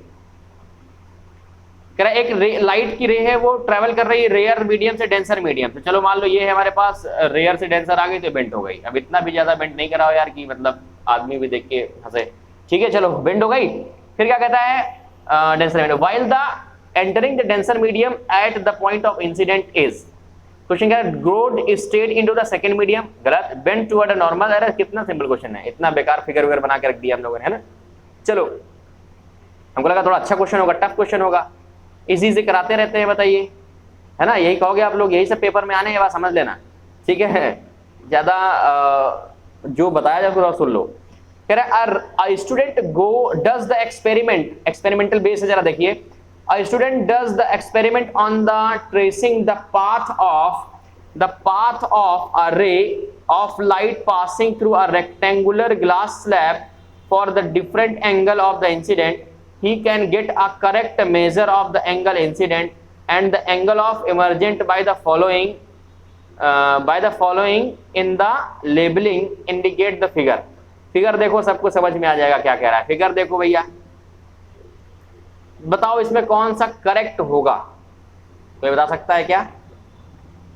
कह रहा है एक लाइट की रे है वो ट्रैवल कर रही है रेयर मीडियम से डेंसर मीडियम, तो चलो मान लो ये है हमारे पास रेयर से डेंसर आ गई तो बेंड हो गई। अब इतना भी ज्यादा बेंड नहीं कराओ यार कि मतलब आदमी भी देख के हंसे, ठीक है, चलो बेंड हो गई। फिर क्या कहता है denser medium, while the entering the denser medium at the point of incident is, question क्या है, growed state into the second medium, गलत, बेंड टुवर्ड अ नॉर्मल। अरे कितना सिंपल क्वेश्चन है, इतना बेकार फिगर वगैरह बना के रख दिया हम लोगों ने, है ना। चलो हमको लगा थोड़ा अच्छा क्वेश्चन होगा, टफ क्वेश्चन होगा, इसी से कराते रहते हैं, बताइए, है ना, यही कहोगे आप लोग, यही सब पेपर में आने के बाद समझ लेना, ठीक है, ज्यादा जो बताया जाए पूरा सुन लो। कह रहा है student go does the experiment, experimental base है, जरा देखिए, a student does the experiment on the tracing the path of a ray of light passing through a rectangular glass slab for the different angle of the incident, he can get a correct measure of the angle incident and the angle of emergent by the following in the labeling indicate the figure। Figure देखो, सबको समझ में आ जाएगा क्या कह रहा है। Figure देखो भैया, बताओ इसमें कौन सा करेक्ट होगा, कोई बता सकता है क्या?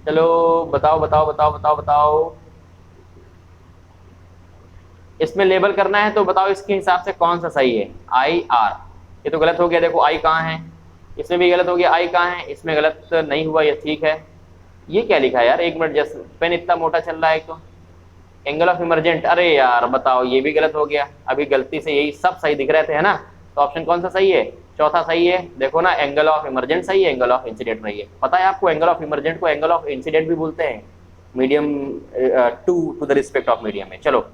चलो बताओ बताओ बताओ बताओ बताओ, इसमें लेबल करना है तो बताओ इसके हिसाब से कौन सा सही है। आई आर, ये तो गलत हो गया, देखो आई कहाँ है, इसमें भी गलत हो गया, आई कहाँ है, इसमें गलत नहीं हुआ, ये ठीक है। ये क्या लिखा है यार, एक मिनट, जस्ट पेन इतना मोटा चल रहा है। तो एंगल ऑफ इमरजेंट, अरे यार बताओ, ये भी गलत हो गया। अभी गलती से यही सब सही दिख रहे थे, है ना? तो ऑप्शन कौन सा सही है? चौथा सही है। देखो ना, एंगल ऑफ इमरजेंट सही है, एंगल ऑफ इंसिडेंट नहीं है। पता है आपको, एंगल ऑफ इमरजेंट को एंगल ऑफ इंसिडेंट भी बोलते हैं, medium to the respect of medium में। चलो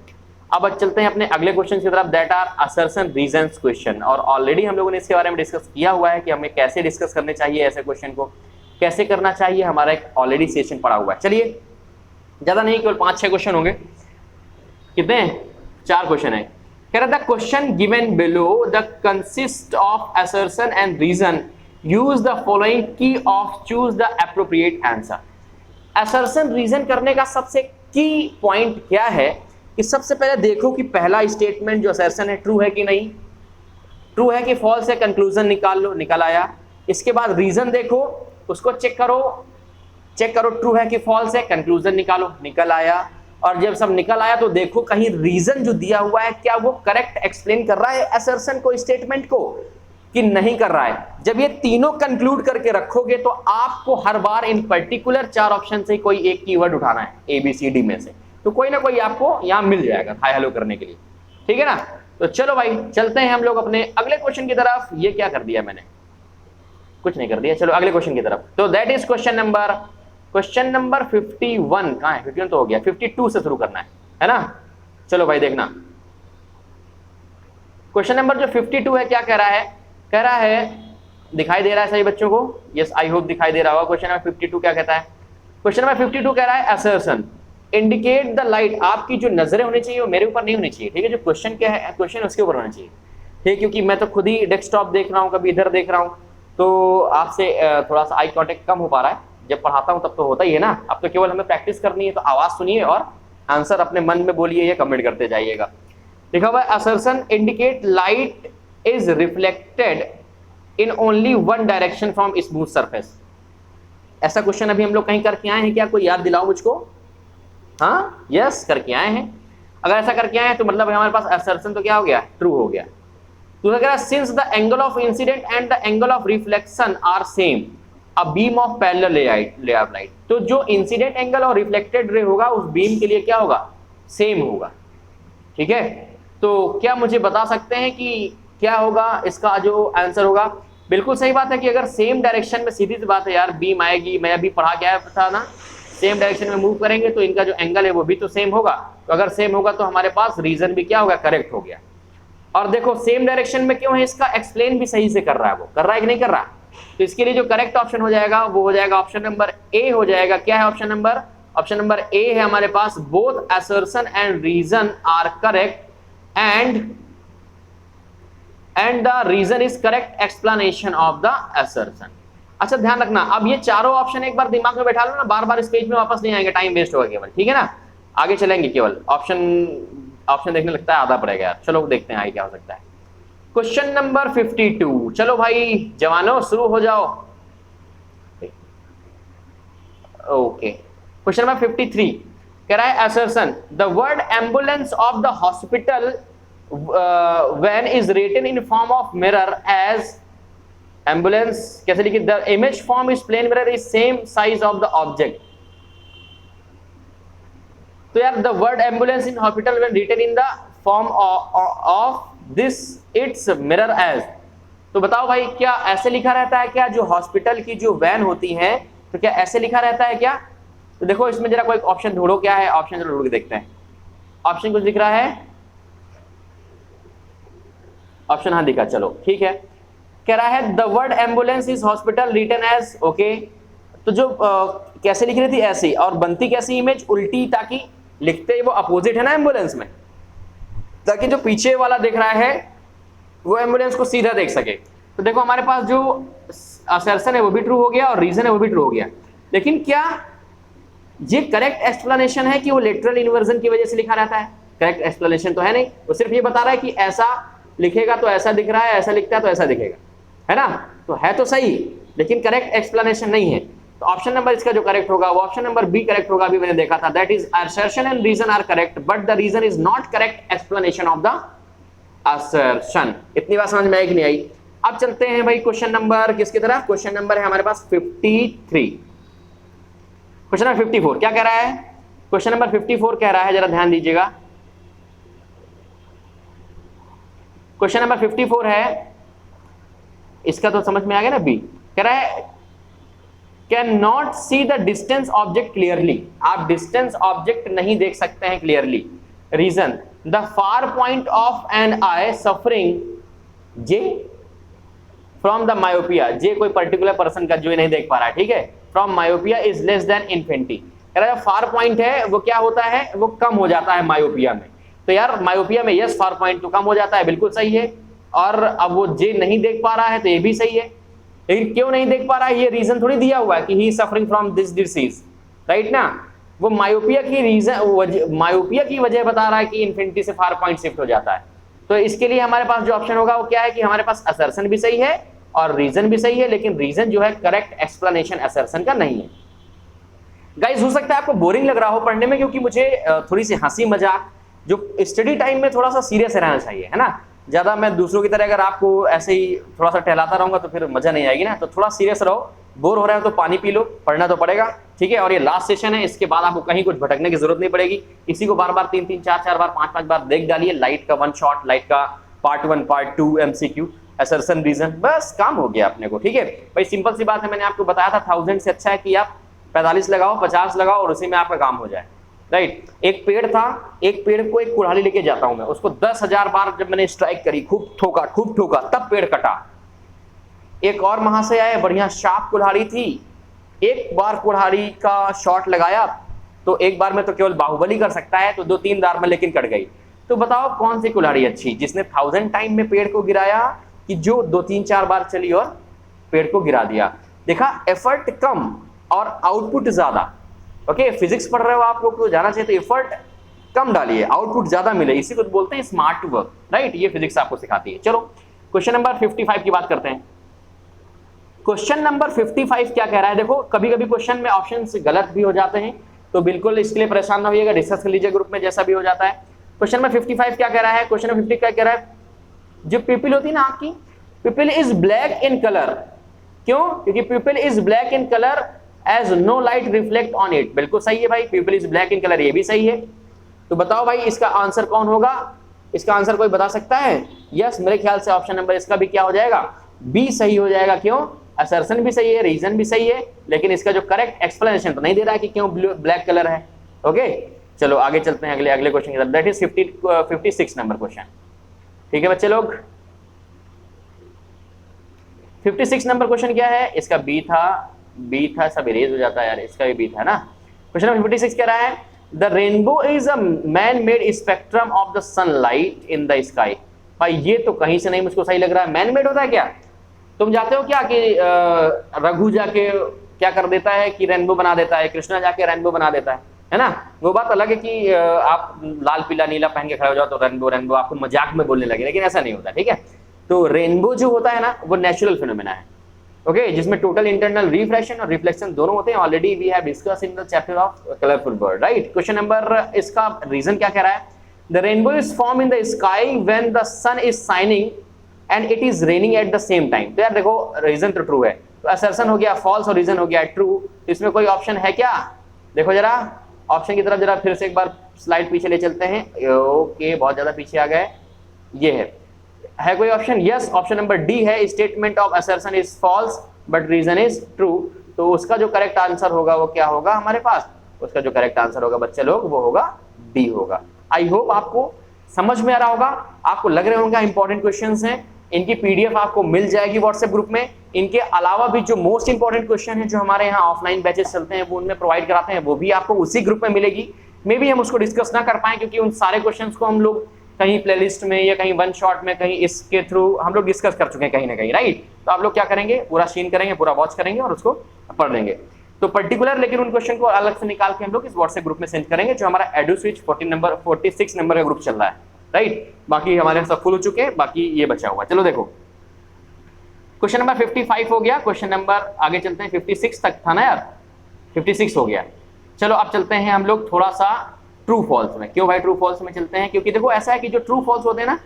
अब चलते हैं अपने अगले क्वेश्चन की तरफ, that are assertion reasons question. और ऑलरेडी हम लोगों ने इसके बारे में डिस्कस किया हुआ है कि हमें कैसे डिस्कस करने चाहिए, ऐसे क्वेश्चन को कैसे करना चाहिए, हमारा एक ऑलरेडी सेशन पड़ा हुआ है। चलिए ज्यादा नहीं, केवल 5-6 क्वेश्चन होंगे। कितने? 4 क्वेश्चन है। कह रहा था question given below the consist of assertion and reason, use the following key of choose the appropriate answer. Assertion reason करने का सबसे की पॉइंट क्या है कि सबसे पहले देखो कि पहला स्टेटमेंट जो असर्शन है ट्रू है कि नहीं, ट्रू है कि फॉल्स है, कंक्लूजन निकाल लो, निकल आया। इसके बाद रीजन देखो, उसको चेक करो ट्रू है कि फॉल्स है, कंक्लूजन निकालो, निकल आया। और जब सब निकल आया तो देखो कहीं रीजन जो दिया हुआ है क्या वो करेक्ट एक्सप्लेन कर रहा है असर्शन को, स्टेटमेंट को, कि नहीं कर रहा है। जब ये तीनों कंक्लूड करके रखोगे तो आपको हर बार इन पर्टिकुलर 4 ऑप्शन से कोई एक कीवर्ड उठाना है, ABCD में से, तो कोई ना कोई आपको यहां मिल जाएगा हाई हेलो करने के लिए, ठीक है ना? तो चलो भाई चलते हैं हम लोग अपने अगले क्वेश्चन की तरफ। ये क्या कर दिया मैंने? कुछ नहीं कर दिया। चलो अगले क्वेश्चन की तरफ। तो दैट इज क्वेश्चन नंबर 51। कहां है? 51 तो हो गया, 52 से शुरू करना है ना? चलो भाई देखना, क्वेश्चन नंबर जो 52 है क्या कह रहा है? कह रहा है, दिखाई दे रहा है सही बच्चों को? यस, आई होप दिखाई दे रहा होगा। क्वेश्चन नंबर 52 क्या कहता है? क्वेश्चन नंबर 52 कह रहा है असर्शन इंडिकेट द लाइट। आपकी जो नजरें होनी चाहिए वो मेरे ऊपर नहीं होनी चाहिए, ठीक है? जो क्वेश्चन क्या है, क्वेश्चन उसके ऊपर होना चाहिए, ठीक? क्योंकि मैं तो खुद ही डेस्कटॉप देख रहा हूँ, कभी इधर देख रहा हूँ, तो आपसे थोड़ा सा आई कांटेक्ट कम हो पा रहा है। जब पढ़ाता हूँ तब तो होता ही है ना, अब तो केवल हमें प्रैक्टिस करनी है। तो आवाज सुनिए और आंसर अपने मन में बोलिए या कमेंट करते जाइएगा। लिखा हुआ है assertion indicate light is reflected in only one direction from smooth surface. ऐसा क्वेश्चन अभी हम लोग कहीं करके आए हैं क्या? कोई याद दिलाओ मुझको। हाँ, यस, करके आए हैं। अगर ऐसा करके आए हैं तो मतलब हमारे पास असर्शन तो क्या हो गया? ट्रू हो गया। तो कह रहा है since the angle of incident and the angle of reflection are same a beam of parallel ray of light. तो जो इंसिडेंट एंगल और रिफ्लेक्टेड रे होगा उस बीम के लिए क्या होगा? सेम होगा, ठीक है? तो क्या मुझे बता सकते हैं कि क्या होगा इसका जो आंसर होगा? बिल्कुल सही बात है कि अगर सेम डायरेक्शन में, सीधी सी बात है यार, बीम आएगी, मैं अभी पढ़ा के आया था ना, सेम डायरेक्शन में मूव करेंगे तो इनका जो एंगल है वो भी तो सेम होगा। तो अगर सेम होगा तो हमारे पास रीजन भी क्या होगा? करेक्ट हो गया। और देखो सेम डायरेक्शन में क्यों है, इसका एक्सप्लेन भी सही से कर रहा है, वो कर रहा है कि नहीं कर रहा? तो इसके लिए जो करेक्ट ऑप्शन हो जाएगा वो हो जाएगा ऑप्शन नंबर ए हो जाएगा। क्या है option number? Option number A है हमारे पास, both assertion and reason are correct and the reason is correct explanation of the assertion. अच्छा ध्यान रखना, अब ये चारों ऑप्शन एक बार दिमाग में बैठा लो ना, बार बार इस पेज में वापस नहीं आएंगे, टाइम वेस्ट होगा केवल, ठीक है ना? आगे चलेंगे, केवल ऑप्शन देखने लगता है आधा पड़ेगा यार। चलो देखते हैं आगे क्या हो सकता है। Question number 52। चलो भाई जवानों शुरू हो जाओ। ओके, क्वेश्चन नंबर 53 कह रहा है assertion the word ambulance of the hospital when is written in form of mirror as ambulance. कैसे लिखिए? The image form is plane mirror is same size of the object. तो यार the word ambulance in hospital when written in the form of this it's mirror as. तो बताओ भाई क्या ऐसे लिखा रहता है क्या? जो हॉस्पिटल की जो वैन होती है तो क्या ऐसे लिखा रहता है क्या? तो देखो इसमें जरा कोई ऑप्शन ढूंढो, क्या है ऑप्शन? जरूर ढूंढ के देखते हैं। ऑप्शन कुछ दिख रहा है? ऑप्शन हाँ दिखा, चलो ठीक है। कह रहा है the word ambulance is hospital written as. Okay, तो जो कैसे लिख रही थी ऐसे, और बनती कैसी इमेज? उल्टी, ताकि लिखते वो अपोजिट है ना एम्बुलेंस में, ताकि जो पीछे वाला देख रहा है वो एम्बुलेंस को सीधा देख सके। तो देखो हमारे पास जो असर्शन है वो भी ट्रू हो गया और रीजन है वो भी ट्रू हो गया। लेकिन क्या ये करेक्ट एक्सप्लेनेशन है कि वो लेटरल इन्वर्जन की वजह से लिखा रहता है? करेक्ट एक्सप्लेनेशन तो है नहीं, वो सिर्फ ये बता रहा है कि ऐसा लिखेगा तो ऐसा दिख रहा है, ऐसा लिखता है तो ऐसा दिखेगा, है ना, तो है तो सही लेकिन करेक्ट एक्सप्लेनेशन नहीं है। तो ऑप्शन नंबर इसका जो करेक्ट होगा वो ऑप्शन नंबर बी करेक्ट होगा। अभी मैंने देखा था, that is assertion and reason are correct but the reason is not correct explanation of the assertion। इतनी बात समझ में आई कि नहीं आई? अब चलते हैं भाई क्वेश्चन नंबर किसकी तरफ, क्वेश्चन नंबर है हमारे पास 53। क्वेश्चन नंबर 54 क्या कह रहा है? क्वेश्चन नंबर 54 कह रहा है, जरा ध्यान दीजिएगा, क्वेश्चन नंबर 54 है, इसका तो समझ में आ गया ना, बी कह रहा है can not see the distance object clearly. आप डिस्टेंस ऑब्जेक्ट नहीं देख सकते हैं clearly. Reason the far point of an eye suffering J from the myopia. J कोई पर्टिकुलर पर्सन का जो नहीं देख पा रहा है, ठीक है, from myopia is less then infinity. कह रहा है फार पॉइंट है वो क्या होता है, वो कम हो जाता है मायोपिया में। तो यार मायोपिया में यस फार पॉइंट तो कम हो जाता है, बिल्कुल सही है। और अब वो जे नहीं देख पा रहा है तो ये भी सही है, लेकिन क्यों नहीं देख पा रहा है ये रीजन थोड़ी दिया हुआ है कि he suffering from this disease, right ना। वो मायोपिया की रीजन, मायोपिया की वजह बता रहा है कि इन्फिनिटी से फार पॉइंट शिफ्ट हो जाता है। तो इसके लिए हमारे पास जो ऑप्शन होगा वो क्या है कि हमारे पास असर्शन भी सही है और रीजन भी सही है, लेकिन रीजन जो है करेक्ट एक्सप्लेनेशन असर्शन का नहीं है। गाइस हो सकता है आपको बोरिंग लग रहा हो पढ़ने में, क्योंकि मुझे थोड़ी सी हंसी मजाक, जो स्टडी टाइम में थोड़ा सा सीरियस रहना चाहिए, है ना। ज्यादा मैं दूसरों की तरह अगर आपको ऐसे ही थोड़ा सा टहलाता रहूंगा तो फिर मजा नहीं आएगी ना। तो थोड़ा सीरियस रहो, बोर हो रहा है तो पानी पी लो, पढ़ना तो पड़ेगा, ठीक है। और ये लास्ट सेशन है, इसके बाद आपको कहीं कुछ भटकने की जरूरत नहीं पड़ेगी। इसी को बार बार 3-3, 4-4 बार, 5-5 बार देख डालिए। लाइट का 1 शॉट, लाइट का part 1, part 2, MCQ, assertion, reason, बस काम हो गया अपने को, ठीक है भाई। सिंपल सी बात है, मैंने आपको बताया था 1000 से अच्छा है कि आप 45 लगाओ, 50 लगाओ और उसी में आपका काम हो जाए, राइट। एक पेड़ था, एक पेड़ को एक कुल्हाड़ी लेके जाता हूं मैं, उसको 10,000 बार जब मैंने स्ट्राइक करी, खूब ठोका तब पेड़ कटा। एक और महाशय आए, बढ़िया शार्प कुल्हाड़ी थी, एक बार कुल्हाड़ी का शॉट लगाया तो एक बार में तो केवल बाहुबली कर सकता है, तो 2-3 बार में लेकिन कट गई। तो बताओ कौन सी कुल्हाड़ी अच्छी, जिसने 1000 टाइम में पेड़ को गिराया कि जो 2-3-4 बार चली और पेड़ को गिरा दिया। देखा, एफर्ट कम और आउटपुट ज्यादा। ओके, फिजिक्स पढ़ रहे हो आप लोग तो जाना चाहिए, तो एफर्ट कम डालिए, आउटपुट ज्यादा मिले, इसी को बोलते हैं स्मार्ट वर्क, राइट। ये फिजिक्स आपको सिखाती है। चलो क्वेश्चन नंबर 55 की बात करते हैं। क्वेश्चन नंबर 55 क्या कह रहा है? देखो कभी कभी क्वेश्चन में ऑप्शंस गलत भी हो जाते हैं, तो बिल्कुल इसके लिए परेशान ना होइएगा, डिस्कस कर लीजिए ग्रुप में, जैसा भी हो जाता है। क्वेश्चन नंबर 55 क्या कह रहा है? क्वेश्चन नंबर 50 क्या कह रहा है? जो पिपिल होती है ना आंख की, pupil is black in colour. क्यों? क्योंकि pupil is black in colour as no light reflect on it. बिल्कुल सही है भाई, pupil is black in colour, ये भी सही है। तो बताओ भाई इसका आंसर कौन होगा? इसका आंसर कोई बता सकता है? यस, मेरे ख्याल से ऑप्शन नंबर इसका भी क्या हो जाएगा? बी सही हो जाएगा। क्यों? असर्शन भी सही है, रीजन भी सही है, लेकिन इसका जो करेक्ट एक्सप्लेनेशन तो नहीं दे रहा है कि क्यों ब्लैक कलर है। ओके चलो आगे चलते हैं अगले क्वेश्चन की तरफ, दैट इज 56 नंबर क्वेश्चन। ठीक है बच्चे लोग, 56 नंबर क्वेश्चन क्या है? इसका बी था, सब इरेज हो जाता है यार, इसका भी बी था ना। क्वेश्चन नंबर 56 कह रहा है the rainbow is a man made spectrum of the sunlight in the sky. भाई ये तो कहीं से नहीं मुझको सही लग रहा है। मैन मेड होता है क्या? तुम जाते हो क्या कि रघु जाके क्या कर देता है कि रेनबो बना देता है, कृष्णा जाके रेनबो बना देता है ना। वो बात अलग है कि आप लाल पीला नीला पहन के खड़े हो जाओ तो रेनबो आपको मजाक में बोलने लगे, लेकिन ऐसा नहीं होता, ठीक है। तो रेनबो जो होता है ना वो नेचुरल फिनोमेना है, ओके, जिसमें टोटल इंटरनल रिफ्रैक्शन और रिफ्लेक्शन दोनों होते हैं। Already we have discuss in the chapter of colourful bird, right. Question number इसका रीजन क्या कह रहा है? The rainbow is form in the sky when the sun is shining and it is raining at the same time. तो यार देखो reason तो true है, तो असर्शन हो गया फॉल्स और रीजन हो गया ट्रू। इसमें कोई ऑप्शन है क्या? देखो जरा ऑप्शन की तरफ जरा फिर से एक बार स्लाइड पीछे ले चलते हैं। ओके बहुत ज्यादा पीछे आ गए, ये है कोई option? Yes, option number D है, statement of assertion is false but reason is true. तो उसका जो करेक्ट आंसर होगा वो क्या होगा हमारे पास? उसका जो करेक्ट आंसर होगा बच्चे लोग वो होगा डी होगा। आई होप आपको समझ में आ रहा होगा, आपको लग रहे होंगे इंपॉर्टेंट क्वेश्चंस हैं। इनकी पीडीएफ आपको मिल जाएगी व्हाट्सएप ग्रुप में। इनके अलावा भी जो मोस्ट इंपॉर्टेंट क्वेश्चन है जो हमारे यहाँ ऑफलाइन बैचेस चलते हैं वो उनमें प्रोवाइड कराते हैं, वो भी आपको उसी ग्रुप में मिलेगी। मे भी हम उसको डिस्कस ना कर पाए क्योंकि उन सारे क्वेश्चंस को हम लोग कहीं प्लेलिस्ट में या कहीं वन शॉट में कहीं इसके थ्रू हम लोग डिस्कस कर चुके हैं कहीं ना कहीं, राइट। तो आप लोग क्या करेंगे, पूरा सीन करेंगे, पूरा वॉच करेंगे और उसको पढ़ लेंगे। तो पर्टिकुलर लेकिन उन क्वेश्चन को अलग से निकाल के हम लोग इस व्हाट्सएप ग्रुप में सेंड करेंगे जो हमारा एडुस्विच 46 नंबर का ग्रुप चल रहा है, राइट। बाकी हमारे सब फुल हो चुके हैं, बाकी ये बचा हुआ। चलो देखो क्वेश्चन नंबर 55 हो गया, क्वेश्चन नंबर आगे चलते हैं 56 तक था ना यार, 56 हो गया। चलो अब चलते हैं हम लोग थोड़ा सा ट्रू फॉल्स में। क्यों भाई ट्रू फॉल्स में चलते हैं? क्योंकि देखो ऐसा है कि जो ट्रू फॉल्स होते हैं ना,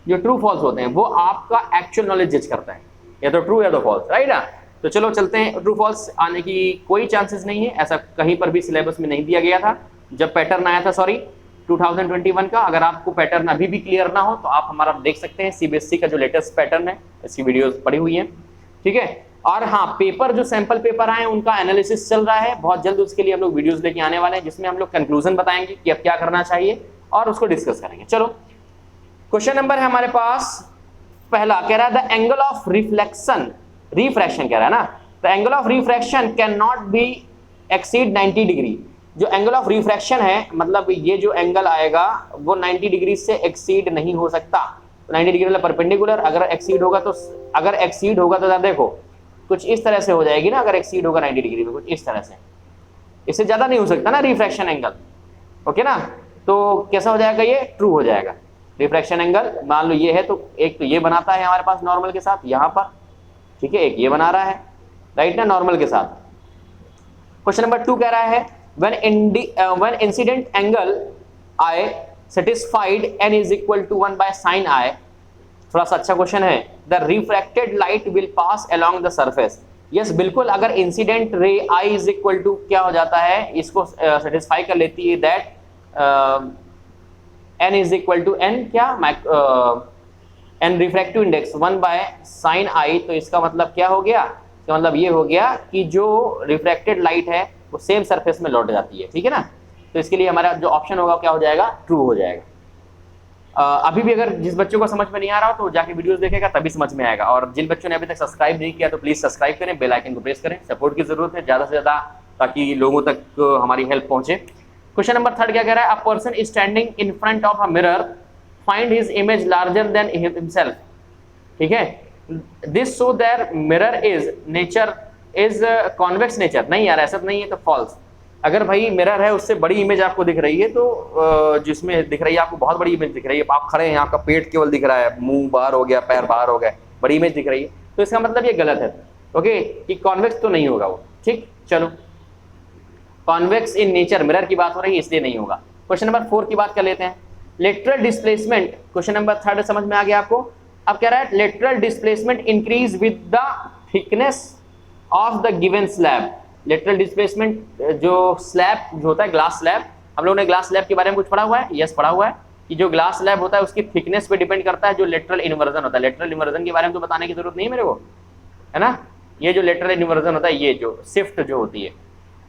जो ट्रू फॉल्स होते हैं वो आपका एक्चुअल नॉलेज जज करता है, या तो ट्रू या तो फॉल्स, राइट ना। तो चलो चलते हैं। ट्रू फॉल्स आने की कोई चांसेस नहीं है, ऐसा कहीं पर भी सिलेबस में नहीं दिया गया था जब पैटर्न आया था, सॉरी 2021 का। अगर आपको पैटर्न अभी भी क्लियर ना हो तो आप हमारा देख सकते हैं सीबीएसई का जो लेटेस्ट पैटर्न है, इसकी वीडियोस पड़ी हुई हैं, ठीक है। और हाँ, पेपर जो सैंपल पेपर आए उनका एनालिसिस चल रहा है, बहुत जल्द उसके लिए हम लोग वीडियोस लेके आने वाले हैं जिसमें हम लोग कंक्लूजन बताएंगे कि अब क्या करना चाहिए और उसको डिस्कस करेंगे। चलो क्वेश्चन नंबर है हमारे पास पहला, कह रहा है the angle of reflection, refraction कह रहा है ना, the angle of refraction can not be exceed 90 degree. जो एंगल ऑफ रिफ्रैक्शन है, मतलब ये जो एंगल आएगा वो 90 डिग्री से एक्सीड नहीं हो सकता। 90 डिग्री मतलब परपेंडिकुलर, अगर एक्सीड होगा तो देखो कुछ इस तरह से हो जाएगी ना, अगर एक्सीड होगा 90 डिग्री में कुछ इस तरह से, इससे ज्यादा नहीं हो सकता ना रिफ्रैक्शन एंगल, ओके ना। तो कैसा हो जाएगा, ये ट्रू हो जाएगा। रिफ्रैक्शन एंगल मान लो ये है, तो एक तो ये बनाता है हमारे पास नॉर्मल के साथ यहाँ पर, ठीक है, एक ये बना रहा है, राइट ना, नॉर्मल के साथ। क्वेश्चन नंबर 2 कह रहा है when incident angle I satisfied n is equal to 1 by sin I, थोड़ा सा अच्छा क्वेश्चन है, the refracted light will pass along the surface। Yes बिल्कुल, अगर incident ray I is equal to क्या हो जाता है, इसको सेटिस्फाई कर लेती है that n is equal to n क्या n refractive index 1 by sin I, तो इसका मतलब क्या हो गया, इसका मतलब ये हो गया कि जो रिफ्रैक्टेड लाइट है वो सेम सरफेस में लौट जाती है, ठीक है ना। तो इसके लिए हमारा जो ऑप्शन होगा क्या हो जाएगा, ट्रू हो जाएगा। अभी भी अगर जिस बच्चों को समझ में नहीं आ रहा हो तो जाके वीडियोस देखेगा तभी समझ में आएगा, और जिन बच्चों ने अभी तक सब्सक्राइब नहीं किया तो प्लीज सब्सक्राइब करें, बेल आइकन को प्रेस करें, सपोर्ट की जरूरत है ज़्यादा से ज़्यादा ताकि लोगों तक हमारी हेल्प पहुंचे। क्वेश्चन नंबर 3 क्या कह रहा है, a person standing in front of a mirror find his image larger than himself, ठीक है। This so that mirror is convex nature. नहीं यार ऐसा नहीं है, तो फॉल्स। अगर भाई मिरर है उससे बड़ी इमेज आपको दिख रही है, तो जिसमें दिख रही है आपको बहुत बड़ी इमेज दिख रही है, आप खड़े हैं आपका पेट केवल दिख रहा है, मुंह बाहर हो गया, पैर बाहर हो गया, बड़ी इमेज दिख रही है, तो इसका मतलब ये गलत है, ओके, कि कॉन्वेक्स तो नहीं होगा वो, ठीक। चलो कॉन्वेक्स इन नेचर, मिरर की बात हो रही है इसलिए नहीं होगा। क्वेश्चन नंबर 4 की बात कर लेते हैं, लेटरल डिस्प्लेसमेंट। क्वेश्चन नंबर 3 समझ में आ गया आपको। अब कह रहा है lateral displacement increase with the thickness of the given slab. Lateral displacement जो स्लैब जो होता है, ग्लास स्लैब, हम लोगों ने ग्लास स्लैब के बारे में कुछ पढ़ा हुआ है, यस पढ़ा हुआ है कि जो ग्लास स्लैब होता है उसकी थिकनेस पे डिपेंड करता है जो लेटरल इन्वर्जन होता है। लेटरल इन्वर्जन के बारे में तो बताने की जरूरत नहीं है मेरे को, है ना। ये जो लेटरल इन्वर्जन होता है, ये जो शिफ्ट जो होती है,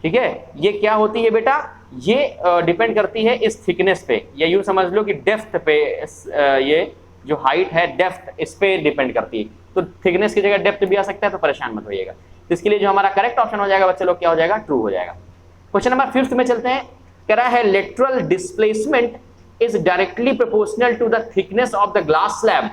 ठीक है, ये क्या होती है बेटा, ये डिपेंड करती है इस थिकनेस पे, या यूं समझ लो कि डेप्थ पे, ये जो हाइट है डेप्थ इस पे डिपेंड करती है, तो थिकनेस की जगह डेप्थ भी आ सकता है, तो परेशान मत होइएगा। तो इसके लिए जो हमारा करेक्ट ऑप्शन हो जाएगा बच्चे लोग क्या हो जाएगा, ट्रू हो जाएगा। क्वेश्चन नंबर 5 में चलते हैं, कह रहा है lateral displacement is directly proportional to the thickness of the glass slab.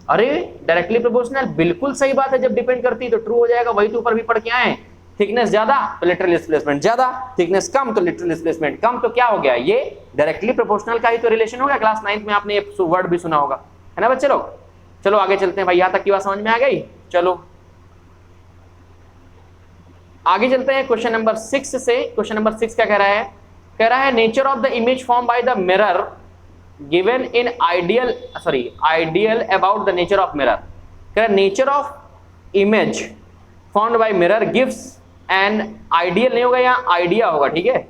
अरे डायरेक्टली प्रोपोर्शनल, बिल्कुल सही बात है, जब डिपेंड करती है तो ट्रू हो जाएगा, वही तो ऊपर भी पढ़ के आए। थिकनेस ज्यादा तो लेटरल डिस्प्लेसमेंट ज्यादा, थिकनेस कम तो लेटरल डिस्प्लेसमेंट कम, तो क्या हो गया, ये डायरेक्टली प्रोपोर्शनल का ही तो रिलेशन हो गया। क्लास 9th में आपने ये वर्ड भी सुना होगा, है ना बच्चे लोग। चलो आगे चलते हैं भाई, यहां तक की बात समझ में आ गई। चलो आगे चलते हैं क्वेश्चन नंबर 6 से। क्वेश्चन नंबर 6 क्या कह रहा है nature of the image form by the mirror given in ideal about the nature of mirror. कह रहा है nature of image formed bye mirror gives an ideal, नहीं होगा यहाँ आइडिया होगा, ठीक है,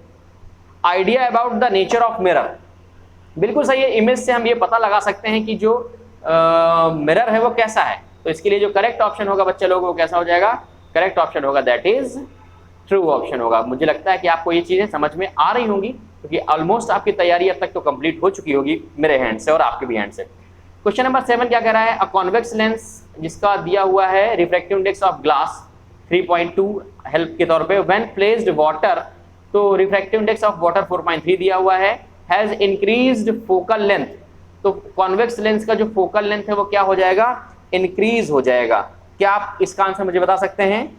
idea about the nature of mirror. बिल्कुल सही है, इमेज से हम ये पता लगा सकते हैं कि जो मिरर है वो कैसा है। तो इसके लिए जो करेक्ट ऑप्शन होगा बच्चे लोगों को कैसा हो जाएगा, करेक्ट ऑप्शन होगा दैट इज ट्रू ऑप्शन होगा। मुझे लगता है कि आपको ये चीजें समझ में आ रही होंगी क्योंकि ऑलमोस्ट आपकी तैयारी अब तक तो कंप्लीट हो चुकी होगी मेरे हैंड से और आपके भी हैंड से। क्वेश्चन नंबर 7 क्या कह रहा है, अ कॉन्वेक्स लेंस जिसका दिया हुआ है refractive index of glass 3.2 help के तौर पे, व्हेन प्लेस्ड वाटर, तो रिफ्रैक्टिव इंडेक्स ऑफ वाटर 4.3 दिया हुआ है, हैज इंक्रीज्ड फोकल लेंथ। तो कॉन्वेक्स लेंस का जो फोकल लेंथ है वो क्या हो जाएगा, इंक्रीज हो जाएगा। क्या आप इसका आंसर मुझे बता सकते हैं,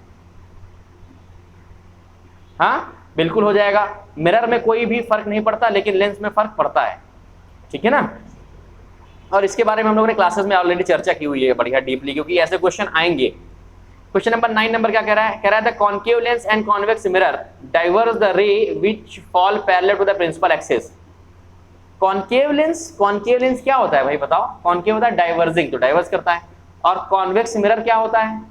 हाँ बिल्कुल हो जाएगा। मिरर में कोई भी फर्क नहीं पड़ता, लेकिन लेंस में फर्क पड़ता है, ठीक है ना। और इसके बारे में हम लोगों ने क्लासेस में ऑलरेडी चर्चा की हुई है बढ़िया डीपली, क्योंकि ऐसे क्वेश्चन आएंगे। क्वेश्चन नंबर 9 नंबर क्या कह रहा है? कह रहा है the concave lens and convex mirror diverse the ray which fall parallel to the principal axis. Concave lens क्या होता है भाई बताओ? कॉन्केव होता है डाइवर्जिंग, तो डाइवर्स करता है। और कॉन्वेक्स मिरर क्या होता है?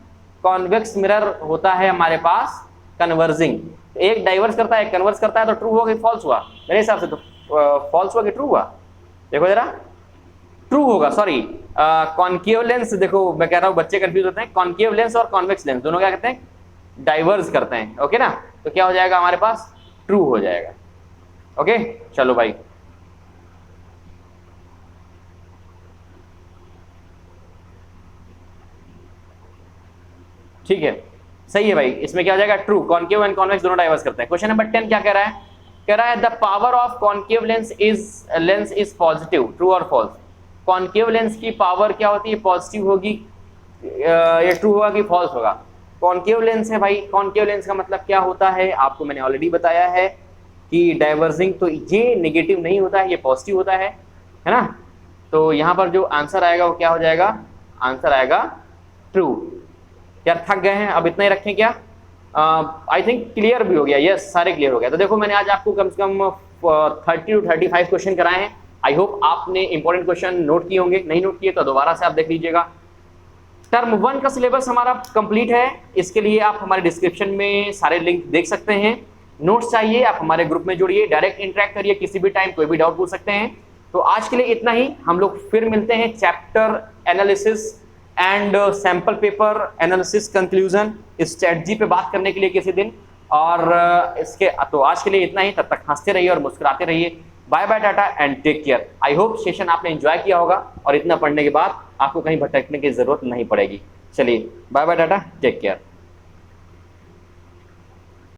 कॉन्वेक्स मिरर होता है हमारे पास कन्वर्जिंग। एक डाइवर्स करता है, एक कन्वर्स करता है, तो ट्रू हुआ कि फॉल्स हुआ? मेरे हिसाब से तो फॉल्स हुआ कि ट्रू हुआ? देखो जरा, ट्रू होगा, सॉरी। कॉन्केव लेंस, देखो मैं कह रहा हूँ बच्चे कंफ्यूज होते हैं, कॉन्केव लेंस और कॉन्वेक्स लेंस दोनों क्या कहते हैं? डाइवर्स करते हैं, ओके ना। तो क्या हो जाएगा हमारे पास? ट्रू हो जाएगा। ओके चलो भाई, ठीक है, सही है भाई। इसमें क्या हो जाएगा? ट्रू। कॉन्केव एंड कॉन्वेक्स दोनों डाइवर्स करते हैं। क्वेश्चन नंबर 10 क्या कह रहा है? कह रहा है the power of concave lens is positive. True और फॉल्स? कॉन्केव लेंस की पावर क्या होती है? पॉजिटिव होगी। ये ट्रू होगा कि फॉल्स होगा? कॉन्केव लेंस है भाई। कॉन्केव लेंस का मतलब क्या होता है आपको मैंने ऑलरेडी बताया है कि डाइवर्जिंग, तो ये नेगेटिव नहीं होता है, ये पॉजिटिव होता है ना। तो यहाँ पर जो आंसर आएगा वो क्या हो जाएगा? आंसर आएगा ट्रू। यार थक गए हैं, अब इतना ही रखें क्या? आई थिंक क्लियर भी हो गया। यस, सारे क्लियर हो गया। तो देखो मैंने आज आपको कम से कम 30 to 35 क्वेश्चन कराए हैं। आई होप आपने इंपॉर्टेंट क्वेश्चन नोट किए होंगे, नहीं नोट किए तो दोबारा से आप देख लीजिएगा। टर्म 1 का सिलेबस हमारा कंप्लीट है। इसके लिए आप हमारे डिस्क्रिप्शन में सारे लिंक देख सकते हैं। नोट्स चाहिए आप हमारे ग्रुप में जुड़िए, डायरेक्ट इंटरेक्ट करिए, किसी भी टाइम कोई भी डाउट पूछ सकते हैं। तो आज के लिए इतना ही। हम लोग फिर मिलते हैं chapter analysis and sample paper analysis conclusion इस चैट जी पे बात करने के लिए किसी दिन। और इसके तो आज के लिए इतना ही। तब तक हंसते रहिए और मुस्कुराते रहिए। Bye bye, tata and take care. I hope session आपने एंजॉय किया होगा और इतना पढ़ने के बाद आपको कहीं भटकने की जरूरत नहीं पड़ेगी। चलिए bye bye, tata, take care.